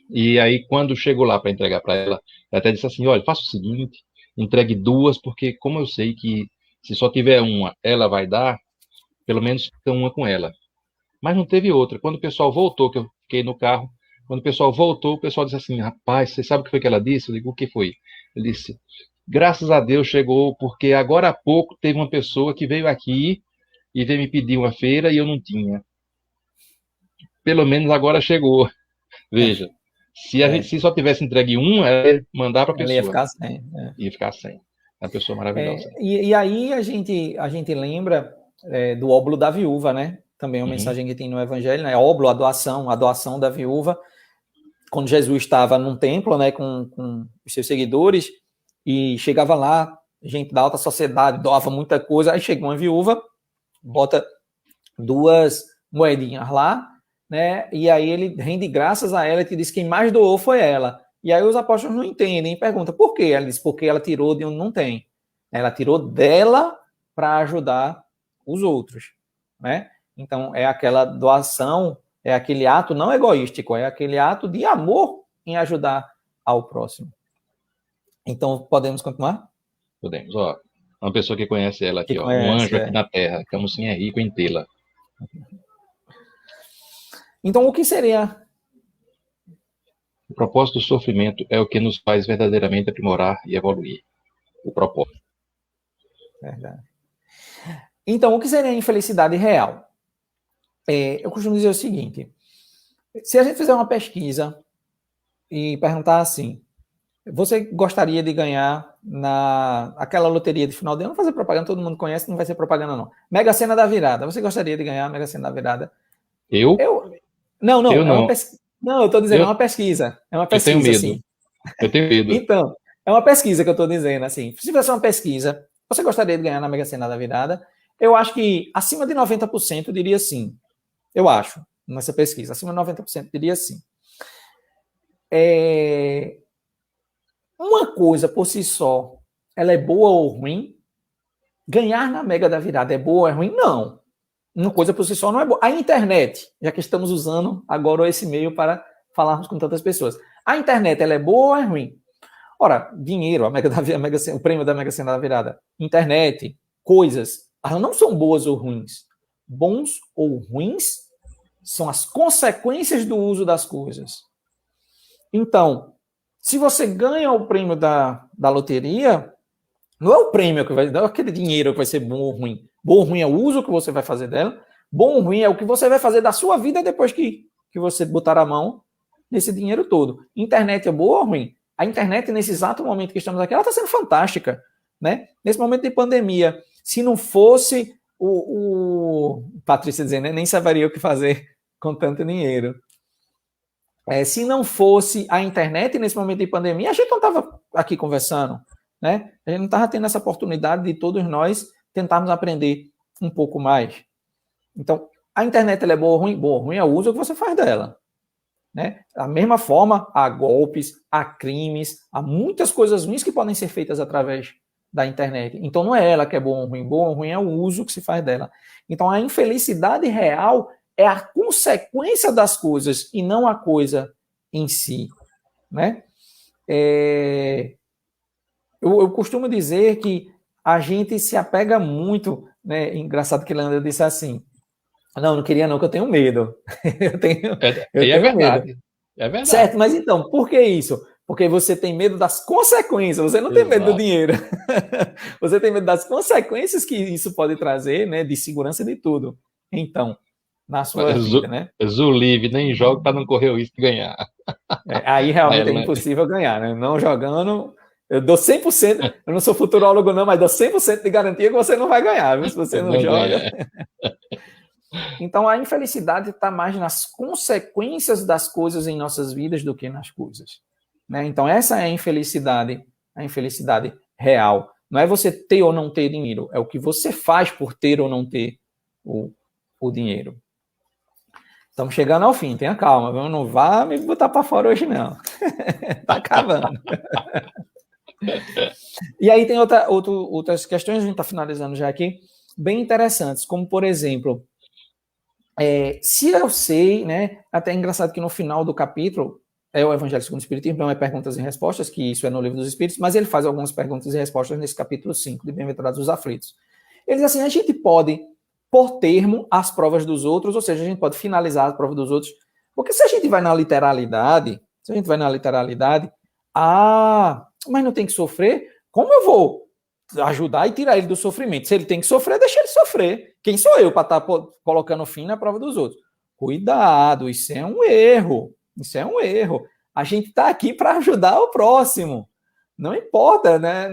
E aí, quando chegou lá para entregar para ela, ela até disse assim, olha, faça o seguinte, entregue 2, porque como eu sei que se só tiver uma, ela vai dar, pelo menos fica uma com ela. Mas não teve outra. Quando o pessoal voltou, que eu fiquei no carro, quando o pessoal voltou, o pessoal disse assim, rapaz, você sabe o que foi que ela disse? Eu digo, o que foi? Ele disse, graças a Deus chegou, porque agora há pouco teve uma pessoa que veio aqui e veio me pedir uma feira e eu não tinha. Pelo menos agora chegou. Veja. Se só tivesse entregue um, ela ia mandar para a pessoa. Ia ficar sem. Ia ficar sem. É uma pessoa maravilhosa. E aí a gente lembra do óbolo da viúva, né? Também é uma mensagem que tem no Evangelho, né? Óbolo, a doação da viúva. Quando Jesus estava num templo, né, com os seus seguidores, e chegava lá, gente da alta sociedade, doava muita coisa, aí chega uma viúva, bota 2 moedinhas lá, né? E aí ele rende graças a ela e te diz que quem mais doou foi ela. E aí os apóstolos não entendem e perguntam por quê? Ela diz, porque ela tirou de onde não tem. Ela tirou dela para ajudar os outros, né? Então é aquela doação, é aquele ato não egoístico, é aquele ato de amor em ajudar ao próximo. Então podemos continuar? Podemos, ó. Uma pessoa que conhece ela aqui, ó. Um anjo aqui na terra, Camusim é rico em tê-la. Então, o que seria? O propósito do sofrimento é o que nos faz verdadeiramente aprimorar e evoluir. O propósito. Verdade. Então, o que seria a infelicidade real? Eu costumo dizer o seguinte, se a gente fizer uma pesquisa e perguntar assim, você gostaria de ganhar aquela loteria de final de ano? Não fazer propaganda, todo mundo conhece, não vai ser propaganda não. Mega Sena da Virada, você gostaria de ganhar a Mega Sena da Virada? Eu? Não, eu não. Não, eu estou dizendo, é uma pesquisa. É uma pesquisa, eu tenho medo. Assim. Eu tenho medo. Então, é uma pesquisa que eu estou dizendo, assim. Se fizesse uma pesquisa, você gostaria de ganhar na Mega Sena da Virada? Eu acho que acima de 90% diria sim. Eu acho. nessa pesquisa. Acima de 90% diria sim. Uma coisa por si só, ela é boa ou ruim? Ganhar na Mega da Virada é boa ou é ruim? Não. Uma coisa por si só não é boa. A internet, já que estamos usando agora esse meio para falarmos com tantas pessoas. A internet, ela é boa ou é ruim? Ora, dinheiro, o prêmio da Mega Sena da Virada, internet, coisas, elas não são boas ou ruins. Bons ou ruins são as consequências do uso das coisas. Então, se você ganha o prêmio da loteria, não é o prêmio que vai dar, aquele dinheiro que vai ser bom ou ruim. Bom ou ruim é o uso que você vai fazer dela. Bom ou ruim é o que você vai fazer da sua vida depois que você botar a mão nesse dinheiro todo. Internet é boa ou ruim? A internet, nesse exato momento que estamos aqui, ela está sendo fantástica, né? Nesse momento de pandemia, se não fosse o Patrícia dizendo, né? Nem saberia o que fazer com tanto dinheiro. Se não fosse a internet nesse momento de pandemia, a gente não estava aqui conversando, né? A gente não estava tendo essa oportunidade de todos nós tentarmos aprender um pouco mais. Então, a internet ela é boa ou ruim? Boa ou ruim é o uso que você faz dela. Né? Da mesma forma, há golpes, há crimes, há muitas coisas ruins que podem ser feitas através da internet. Então, não é ela que é boa ou ruim é o uso que se faz dela. Então, a infelicidade real é a consequência das coisas e não a coisa em si. Né? Eu costumo dizer que a gente se apega muito, né? Engraçado que Leandro disse assim, não queria não, que eu tenho medo. eu tenho verdade. Medo. É verdade. Certo, mas então, por que isso? Porque você tem medo das consequências, você não tem medo do dinheiro. Você tem medo das consequências que isso pode trazer, né? De segurança de tudo. Então, na sua vida, né? Zulive, nem joga para não correr o risco de ganhar. Aí realmente é impossível ganhar, né? Não jogando, eu dou 100%, eu não sou futurólogo não, mas dou 100% de garantia que você não vai ganhar, viu? Se você não joga. Então, a infelicidade está mais nas consequências das coisas em nossas vidas do que nas coisas. Né? Então, essa é a infelicidade real. Não é você ter ou não ter dinheiro, é o que você faz por ter ou não ter o dinheiro. Estamos chegando ao fim, tenha calma, viu? Não vá me botar para fora hoje, não. Está acabando. E aí tem outras questões, a gente está finalizando já aqui, bem interessantes, como, por exemplo, se eu sei, né, até é engraçado que no final do capítulo, é o Evangelho segundo o Espiritismo, não é perguntas e respostas, que isso é no Livro dos Espíritos, mas ele faz algumas perguntas e respostas nesse capítulo 5, de Bem-aventurados os Aflitos. Ele diz assim, a gente pode pôr termo às provas dos outros, ou seja, a gente pode finalizar a prova dos outros, porque se a gente vai na literalidade, mas não tem que sofrer, como eu vou ajudar e tirar ele do sofrimento? Se ele tem que sofrer, deixa ele sofrer. Quem sou eu para estar colocando fim na prova dos outros? Cuidado, isso é um erro. Isso é um erro. A gente está aqui para ajudar o próximo. Não importa, né?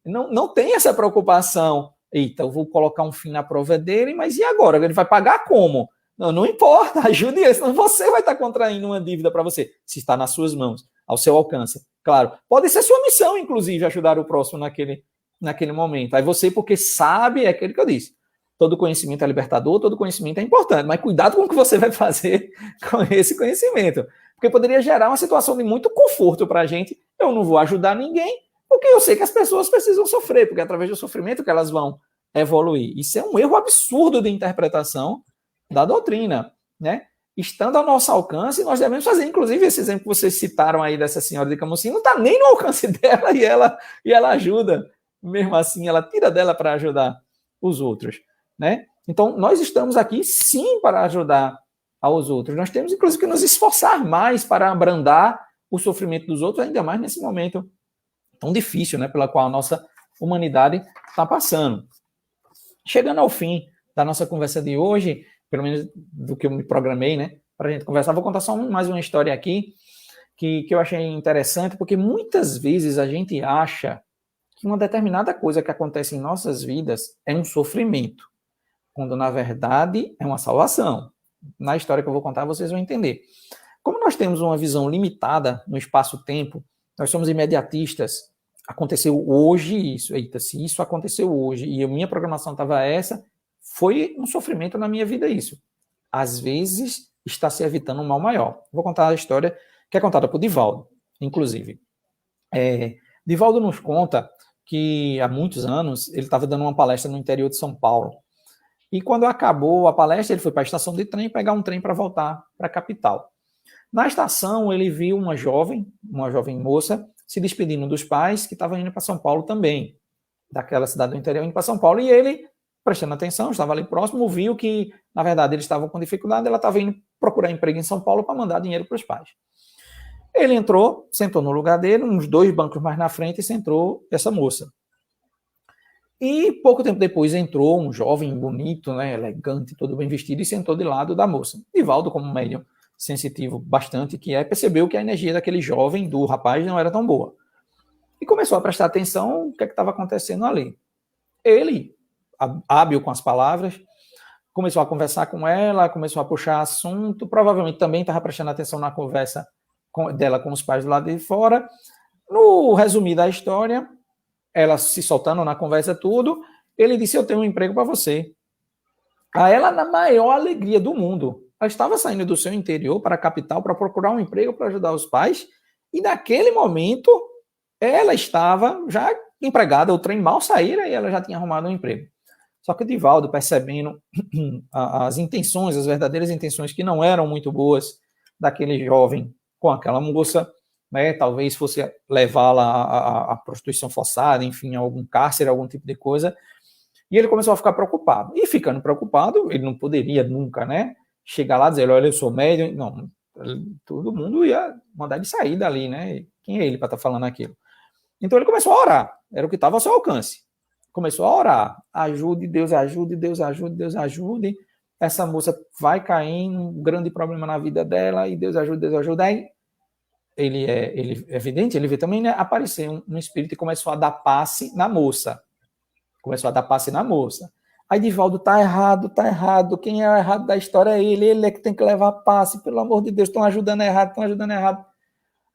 Não tem essa preocupação. Eita, eu vou colocar um fim na prova dele, mas e agora? Ele vai pagar como? Não importa, ajude ele, senão você vai estar contraindo uma dívida para você, se está nas suas mãos, ao seu alcance. Claro, pode ser sua missão, inclusive, ajudar o próximo naquele momento. Aí você, porque sabe, é aquilo que eu disse, todo conhecimento é libertador, todo conhecimento é importante, mas cuidado com o que você vai fazer com esse conhecimento, porque poderia gerar uma situação de muito conforto para a gente. Eu não vou ajudar ninguém, porque eu sei que as pessoas precisam sofrer, porque é através do sofrimento que elas vão evoluir. Isso é um erro absurdo de interpretação da doutrina, né? Estando ao nosso alcance, nós devemos fazer, inclusive, esse exemplo que vocês citaram aí dessa senhora de Camusim, não está nem no alcance dela e ela ajuda, mesmo assim, ela tira dela para ajudar os outros, né? Então, nós estamos aqui, sim, para ajudar aos outros. Nós temos, inclusive, que nos esforçar mais para abrandar o sofrimento dos outros, ainda mais nesse momento tão difícil, né, pela qual a nossa humanidade está passando. Chegando ao fim da nossa conversa de hoje, pelo menos do que eu me programei, né, para a gente conversar, vou contar só mais uma história aqui que eu achei interessante, porque muitas vezes a gente acha que uma determinada coisa que acontece em nossas vidas é um sofrimento, quando na verdade é uma salvação. Na história que eu vou contar, vocês vão entender. Como nós temos uma visão limitada no espaço-tempo, nós somos imediatistas. Aconteceu hoje isso. Eita, se isso aconteceu hoje e a minha programação estava essa, foi um sofrimento na minha vida isso. Às vezes, está se evitando um mal maior. Vou contar a história que é contada por Divaldo, inclusive. Divaldo nos conta que há muitos anos ele estava dando uma palestra no interior de São Paulo. E quando acabou a palestra, ele foi para a estação de trem pegar um trem para voltar para a capital. Na estação, ele viu uma jovem moça, se despedindo dos pais que estavam indo para São Paulo também, daquela cidade do interior indo para São Paulo, e ele, prestando atenção, estava ali próximo, viu que, na verdade, eles estavam com dificuldade, ela estava indo procurar emprego em São Paulo para mandar dinheiro para os pais. Ele entrou, sentou no lugar dele, uns 2 bancos mais na frente, e sentou essa moça. E pouco tempo depois entrou um jovem bonito, né, elegante, todo bem vestido, e sentou de lado da moça. Divaldo, como médium sensitivo bastante que percebeu que a energia daquele jovem, do rapaz, não era tão boa. E começou a prestar atenção no que estava acontecendo ali. Ele, hábil com as palavras, começou a conversar com ela, começou a puxar assunto, provavelmente também estava prestando atenção na conversa dela com os pais do lado de fora. No resumir da história, ela se soltando na conversa tudo, ele disse, eu tenho um emprego para você. A ela, na maior alegria do mundo, ela estava saindo do seu interior para a capital para procurar um emprego para ajudar os pais, e naquele momento ela estava já empregada, o trem mal saíra e ela já tinha arrumado um emprego. Só que Divaldo, percebendo as intenções, as verdadeiras intenções que não eram muito boas daquele jovem com aquela moça, né, talvez fosse levá-la à prostituição forçada, enfim, a algum cárcere, algum tipo de coisa, e ele começou a ficar preocupado. E ficando preocupado, ele não poderia nunca, né, chegar lá e dizer, olha, eu sou médium. Não, todo mundo ia mandar ele sair dali, né? Quem é ele para estar falando aquilo? Então ele começou a orar, era o que estava ao seu alcance. Começou a orar, ajude, Deus ajude, Deus ajude, Deus ajude. Essa moça vai cair em um grande problema na vida dela, e Deus ajude, Deus ajude. Aí ele é evidente, ele vê também, né, aparecer um espírito e começou a dar passe na moça. Aí Divaldo, tá errado, quem é o errado da história é ele é que tem que levar passe, pelo amor de Deus, estão ajudando errado.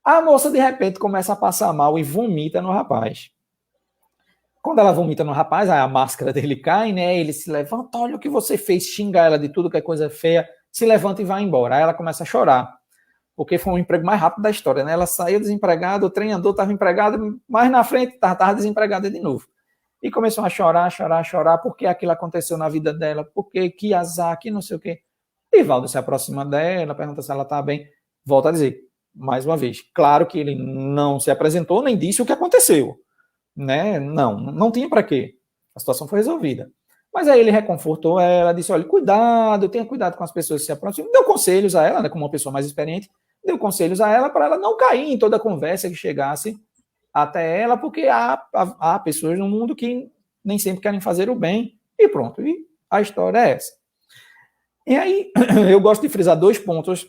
A moça, de repente, começa a passar mal e vomita no rapaz. Quando ela vomita no rapaz, aí a máscara dele cai, né, ele se levanta, olha o que você fez, xinga ela de tudo que é coisa feia, se levanta e vai embora. Aí ela começa a chorar, porque foi um emprego mais rápido da história, né, ela saiu desempregada, o trem andou, estava empregado, mais na frente estava desempregada de novo. E começou a chorar, porque aquilo aconteceu na vida dela, porque que azar, que não sei o quê. Divaldo se aproxima dela, pergunta se ela está bem, volta a dizer, mais uma vez, claro que ele não se apresentou, nem disse o que aconteceu, né? Não tinha para quê, a situação foi resolvida. Mas aí ele reconfortou ela, disse, olha, tenha cuidado com as pessoas que se aproximam, deu conselhos a ela, né, como uma pessoa mais experiente, deu conselhos a ela para ela não cair em toda conversa que chegasse até ela, porque há pessoas no mundo que nem sempre querem fazer o bem, e pronto, e a história é essa. E aí, eu gosto de frisar 2 pontos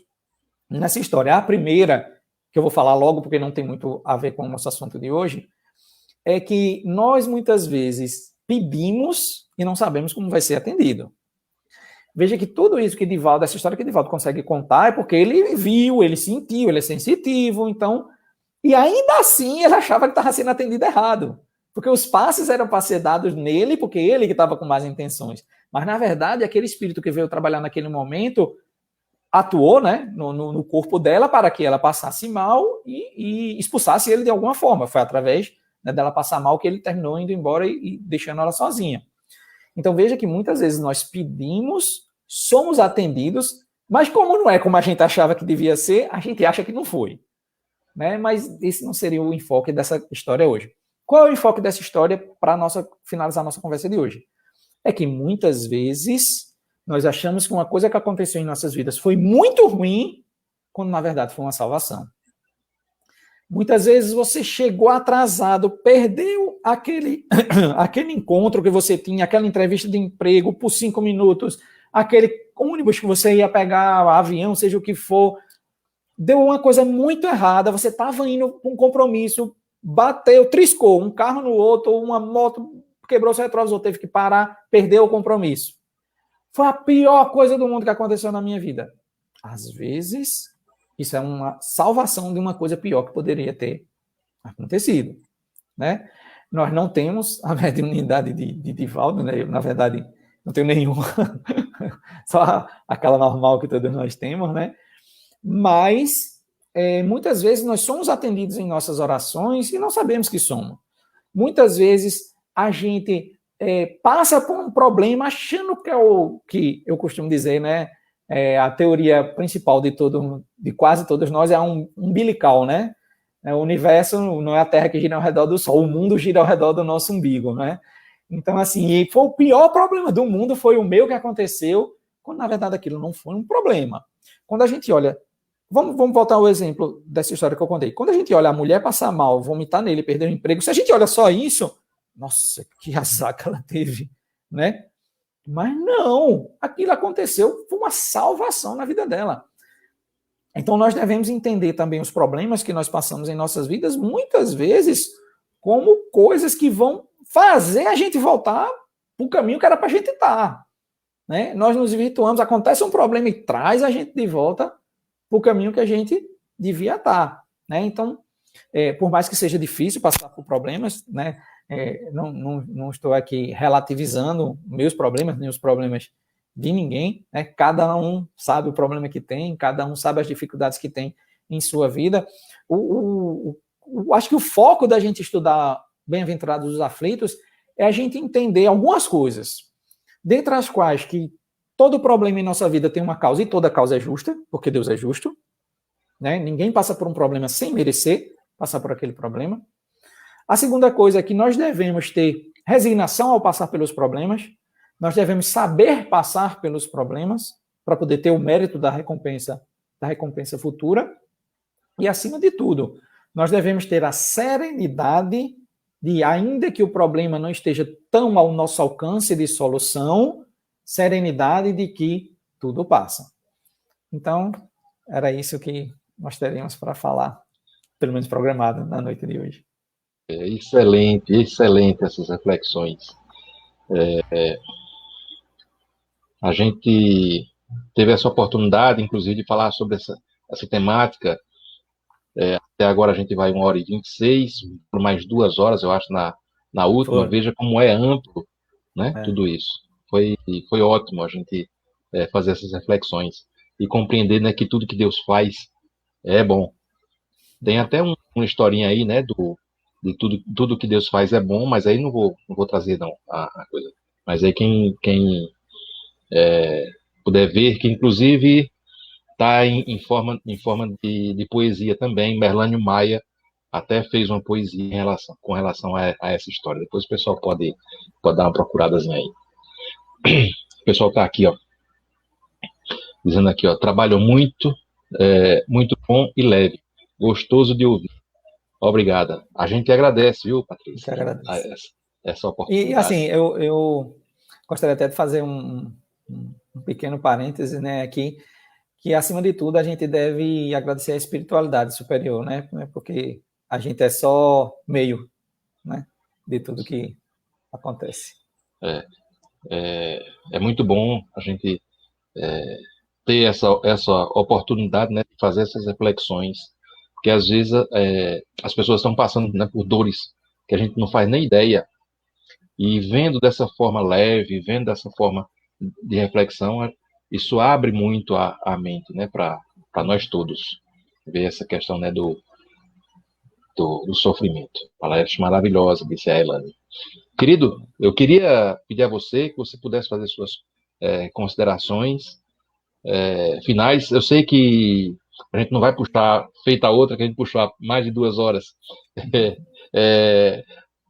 nessa história. A primeira, que eu vou falar logo, porque não tem muito a ver com o nosso assunto de hoje, é que nós, muitas vezes, pedimos e não sabemos como vai ser atendido. Veja que tudo isso que Divaldo, essa história que Divaldo consegue contar, é porque ele viu, ele sentiu, ele é sensitivo, então... E ainda assim ele achava que estava sendo atendido errado, porque os passes eram para ser dados nele, porque ele que estava com más intenções. Mas, na verdade, aquele espírito que veio trabalhar naquele momento atuou, né, no corpo dela para que ela passasse mal e expulsasse ele de alguma forma. Foi através, né, dela passar mal que ele terminou indo embora e deixando ela sozinha. Então veja que muitas vezes nós pedimos, somos atendidos, mas como não é como a gente achava que devia ser, a gente acha que não foi. Né? Mas esse não seria o enfoque dessa história hoje. Qual é o enfoque dessa história para finalizar a nossa conversa de hoje? É que muitas vezes nós achamos que uma coisa que aconteceu em nossas vidas foi muito ruim, quando na verdade foi uma salvação. Muitas vezes você chegou atrasado, perdeu aquele encontro que você tinha, aquela entrevista de emprego por 5 minutos, aquele ônibus que você ia pegar, avião, seja o que for, deu uma coisa muito errada, você estava indo com um compromisso, bateu, triscou um carro no outro, uma moto quebrou seu retrovisor, teve que parar, perdeu o compromisso. Foi a pior coisa do mundo que aconteceu na minha vida. Às vezes, isso é uma salvação de uma coisa pior que poderia ter acontecido. Né? Nós não temos a mediunidade de Divaldo, né? Eu, na verdade, não tenho nenhuma, só aquela normal que todos nós temos, né? Mas muitas vezes nós somos atendidos em nossas orações e não sabemos que somos. Muitas vezes a gente passa por um problema achando que é o que eu costumo dizer, né? A teoria principal de quase todos nós é a umbilical, né? O universo não é a Terra que gira ao redor do Sol, o mundo gira ao redor do nosso umbigo, né? Então, assim, foi o pior problema do mundo, foi o meu que aconteceu, quando na verdade aquilo não foi um problema. Quando a gente olha, vamos voltar ao exemplo dessa história que eu contei. Quando a gente olha a mulher passar mal, vomitar nele, perder o emprego, se a gente olha só isso, nossa, que azar que ela teve, né? Mas não, aquilo aconteceu, foi uma salvação na vida dela. Então nós devemos entender também os problemas que nós passamos em nossas vidas, muitas vezes, como coisas que vão fazer a gente voltar para o caminho que era para a gente estar. Né? Nós nos virtuamos, acontece um problema e traz a gente de volta para o caminho que a gente devia estar. Né? Então, por mais que seja difícil passar por problemas, né? Não estou aqui relativizando meus problemas, nem os problemas de ninguém, né? Cada um sabe o problema que tem, cada um sabe as dificuldades que tem em sua vida. Acho que o foco da gente estudar Bem-aventurados os aflitos é a gente entender algumas coisas, dentre as quais que todo problema em nossa vida tem uma causa, e toda causa é justa, porque Deus é justo, né? Ninguém passa por um problema sem merecer passar por aquele problema. A segunda coisa é que nós devemos ter resignação ao passar pelos problemas, nós devemos saber passar pelos problemas para poder ter o mérito da recompensa futura. E, acima de tudo, nós devemos ter a serenidade de, ainda que o problema não esteja tão ao nosso alcance de solução, serenidade de que tudo passa. Então, era isso que nós teríamos para falar, pelo menos programado na noite de hoje. Excelente essas reflexões. A gente teve essa oportunidade, inclusive, de falar sobre essa temática. Até agora a gente vai 1h26, por mais 2 horas, eu acho, na última. Veja como é amplo, né, tudo isso. Foi ótimo a gente fazer essas reflexões e compreender, né, que tudo que Deus faz é bom. Tem até uma historinha aí, né, de tudo que Deus faz é bom, mas aí não vou trazer não a coisa. Mas aí quem puder ver, que inclusive está em forma de poesia também. Merlânio Maia até fez uma poesia com relação a essa história. Depois o pessoal pode dar uma procuradazinha aí. O pessoal está aqui, ó, dizendo aqui, ó, trabalho muito bom e leve, gostoso de ouvir. Obrigada. A gente agradece, viu, Patrícia? Essa oportunidade. E assim, eu gostaria até de fazer um pequeno parêntese, né, aqui, que acima de tudo a gente deve agradecer a espiritualidade superior, né, porque a gente é só meio, né, de tudo que acontece. É muito bom a gente ter essa oportunidade, né, de fazer essas reflexões, porque às vezes as pessoas estão passando, né, por dores que a gente não faz nem ideia, e vendo dessa forma leve, vendo dessa forma de reflexão, isso abre muito a mente, né, para nós todos, ver essa questão, né, do sofrimento. Palestra maravilhosa, disse a Elane. Querido, eu queria pedir a você que você pudesse fazer suas considerações finais. Eu sei que a gente não vai puxar, feita a outra, que a gente puxou mais de 2 horas.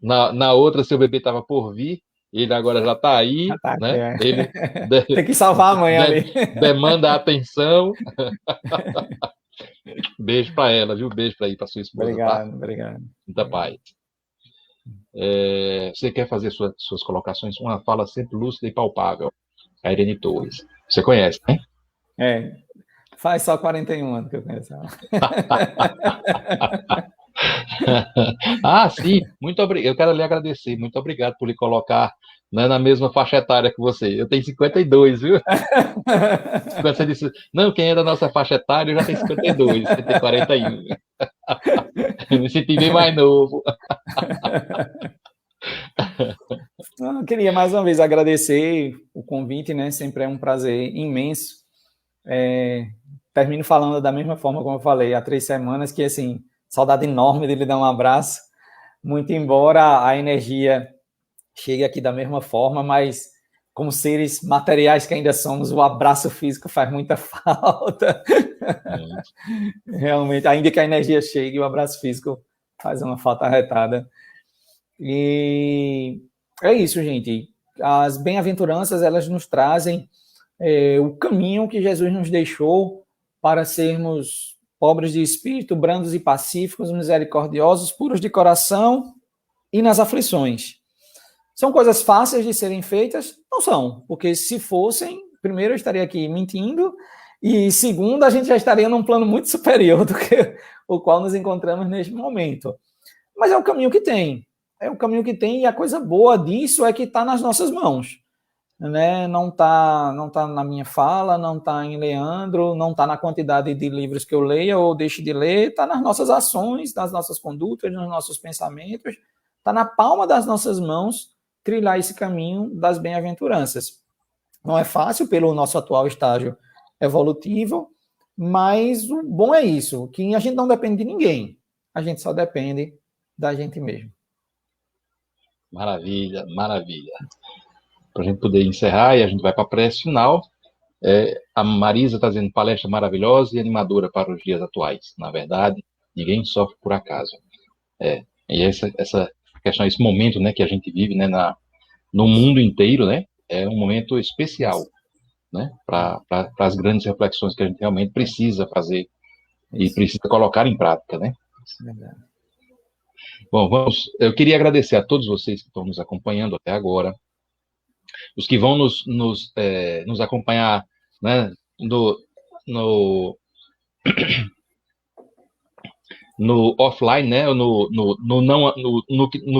Na outra, seu bebê estava por vir, ele agora já está aí, né? Ele tem que salvar amanhã ali. Demanda atenção. Beijo para ela, viu? Beijo para sua esposa. Obrigado, tá? Obrigado. Muita paz. Você quer fazer suas colocações? Uma fala sempre lúcida e palpável. A Irene Torres. Você conhece, né? Faz só 41 anos que eu conheço ela. Sim, muito obrigado. Eu quero lhe agradecer. Muito obrigado por lhe colocar, né, na mesma faixa etária que você. Eu tenho 52, viu? Quando você disse, não, quem é da nossa faixa etária, eu já tenho 52, você tem 41. Eu me senti bem mais novo. Eu queria mais uma vez agradecer o convite, né? Sempre é um prazer imenso. Termino falando da mesma forma como eu falei há 3 semanas, que, assim, saudade enorme de lhe dar um abraço, muito embora a energia chegue aqui da mesma forma, mas como seres materiais que ainda somos, o abraço físico faz muita falta. Realmente, ainda que a energia chegue, o abraço físico faz uma falta arretada. E é isso, gente. As bem-aventuranças, elas nos trazem o caminho que Jesus nos deixou para sermos pobres de espírito, brandos e pacíficos, misericordiosos, puros de coração e nas aflições. São coisas fáceis de serem feitas? Não são, porque se fossem, primeiro eu estaria aqui mentindo, e segundo, a gente já estaria num plano muito superior do que o qual nos encontramos neste momento. Mas é o caminho que tem. É o caminho que tem, e a coisa boa disso é que está nas nossas mãos. Né? Não está na minha fala, não está em Leandro, não está na quantidade de livros que eu leia ou deixe de ler, está nas nossas ações, nas nossas condutas, nos nossos pensamentos, está na palma das nossas mãos trilhar esse caminho das bem-aventuranças. Não é fácil pelo nosso atual estágio evolutivo, mas o bom é isso, que a gente não depende de ninguém, a gente só depende da gente mesmo. Maravilha, maravilha. Para a gente poder encerrar, e a gente vai para a prece final. A Marisa está dizendo palestra maravilhosa e animadora para os dias atuais. Na verdade, ninguém sofre por acaso. E essa questão, esse momento, né, que a gente vive, né, no mundo inteiro, né, é um momento especial, né, para as grandes reflexões que a gente realmente precisa fazer e precisa colocar em prática, né? Verdade. Bom, eu queria agradecer a todos vocês que estão nos acompanhando até agora, os que vão nos acompanhar, né, no offline, né, no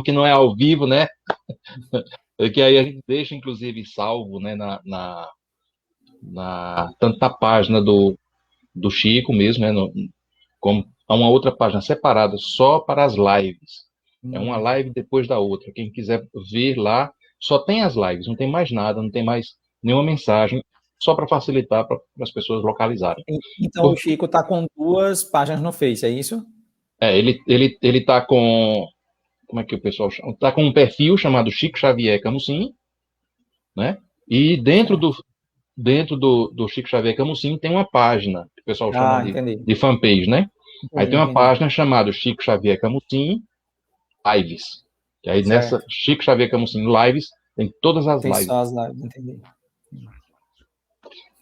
que não é ao vivo, né, que aí a gente deixa, inclusive, salvo, né, tanto na página do Chico mesmo, né, como há uma outra página separada só para as lives. É uma live depois da outra. Quem quiser ver lá, só tem as lives, não tem mais nada, não tem mais nenhuma mensagem, só para facilitar para as pessoas localizarem. Então, o Chico está com 2 páginas no Face, é isso? Ele está com... Como é que o pessoal chama? Está com um perfil chamado Chico Xavier Camusim, né? E dentro do Chico Xavier Camusim tem uma página, que o pessoal chama de fanpage, né? Aí tem uma página chamada Chico Xavier Camusim Lives. E aí nessa Chico Xavier Camusim Lives tem todas as lives. Só as lives, entendi.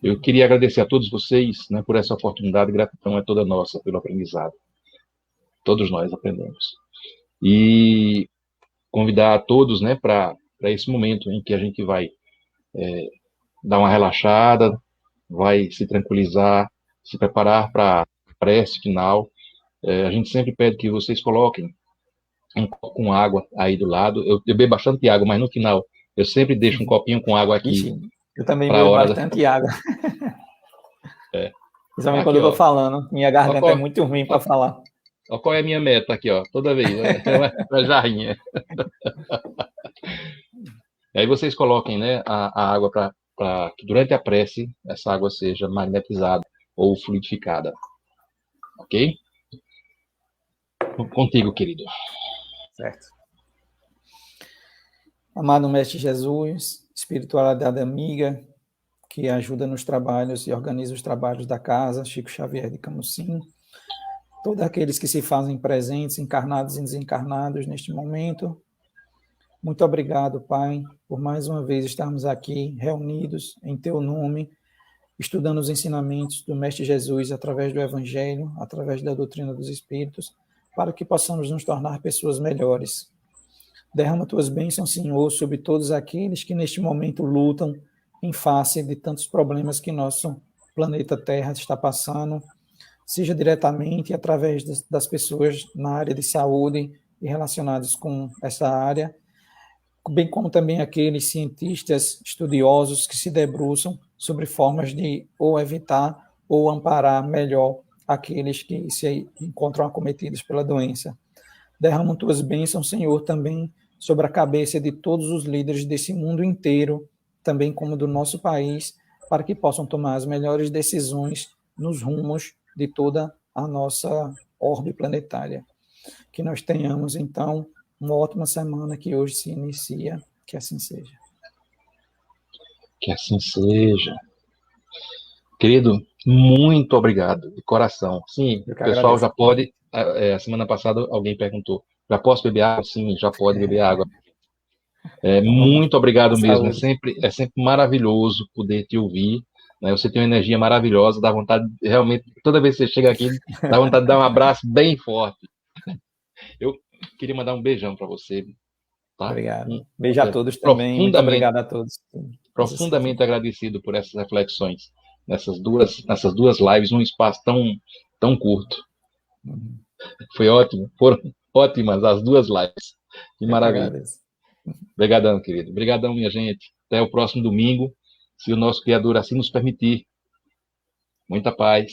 Eu queria agradecer a todos vocês, né, por essa oportunidade. Gratidão é toda nossa pelo aprendizado. Todos nós aprendemos. E convidar a todos, né, para esse momento em que a gente vai dar uma relaxada, vai se tranquilizar, se preparar para a prece final. A gente sempre pede que vocês coloquem um copo com água aí do lado. Eu bebo bastante água, mas no final eu sempre deixo um copinho com água aqui. Ixi, eu também bebo bastante água. Principalmente quando eu estou falando. Minha garganta é muito ruim para falar. Olha qual é a minha meta aqui, ó, toda vez, uma jarrinha. Aí vocês coloquem, né, a água para que durante a prece essa água seja magnetizada ou fluidificada. Ok? Contigo, querido. Certo. Amado Mestre Jesus, espiritualidade amiga, que ajuda nos trabalhos e organiza os trabalhos da casa, Chico Xavier de Camusim, todos aqueles que se fazem presentes, encarnados e desencarnados neste momento. Muito obrigado, Pai, por mais uma vez estarmos aqui reunidos em Teu nome, estudando os ensinamentos do Mestre Jesus através do Evangelho, através da doutrina dos Espíritos, para que possamos nos tornar pessoas melhores. Derrama Tuas bênçãos, Senhor, sobre todos aqueles que neste momento lutam em face de tantos problemas que nosso planeta Terra está passando, seja diretamente através das pessoas na área de saúde e relacionados com essa área, bem como também aqueles cientistas estudiosos que se debruçam sobre formas de ou evitar ou amparar melhor aqueles que se encontram acometidos pela doença. Derrama Tuas bênçãos, Senhor, também sobre a cabeça de todos os líderes desse mundo inteiro, também como do nosso país, para que possam tomar as melhores decisões nos rumos de toda a nossa orbe planetária. Que nós tenhamos, então, uma ótima semana que hoje se inicia, que assim seja. Que assim seja. Querido, muito obrigado, de coração. Sim, o pessoal agradeço. já pode. A semana passada alguém perguntou: já posso beber água? Sim, já pode beber água. Muito obrigado mesmo. É sempre maravilhoso poder te ouvir. Né? Você tem uma energia maravilhosa, dá vontade, realmente, toda vez que você chega aqui, dá vontade de dar um abraço bem forte. Eu queria mandar um beijão para você. Tá? Obrigado. Beijo a todos também. Muito obrigado a todos. Profundamente agradecido por essas reflexões nessas duas lives num espaço tão curto. Foi ótimo. Foram ótimas as duas lives. Que maravilha. Obrigadão, querido. Obrigadão, minha gente. Até o próximo domingo, se o nosso Criador assim nos permitir. Muita paz.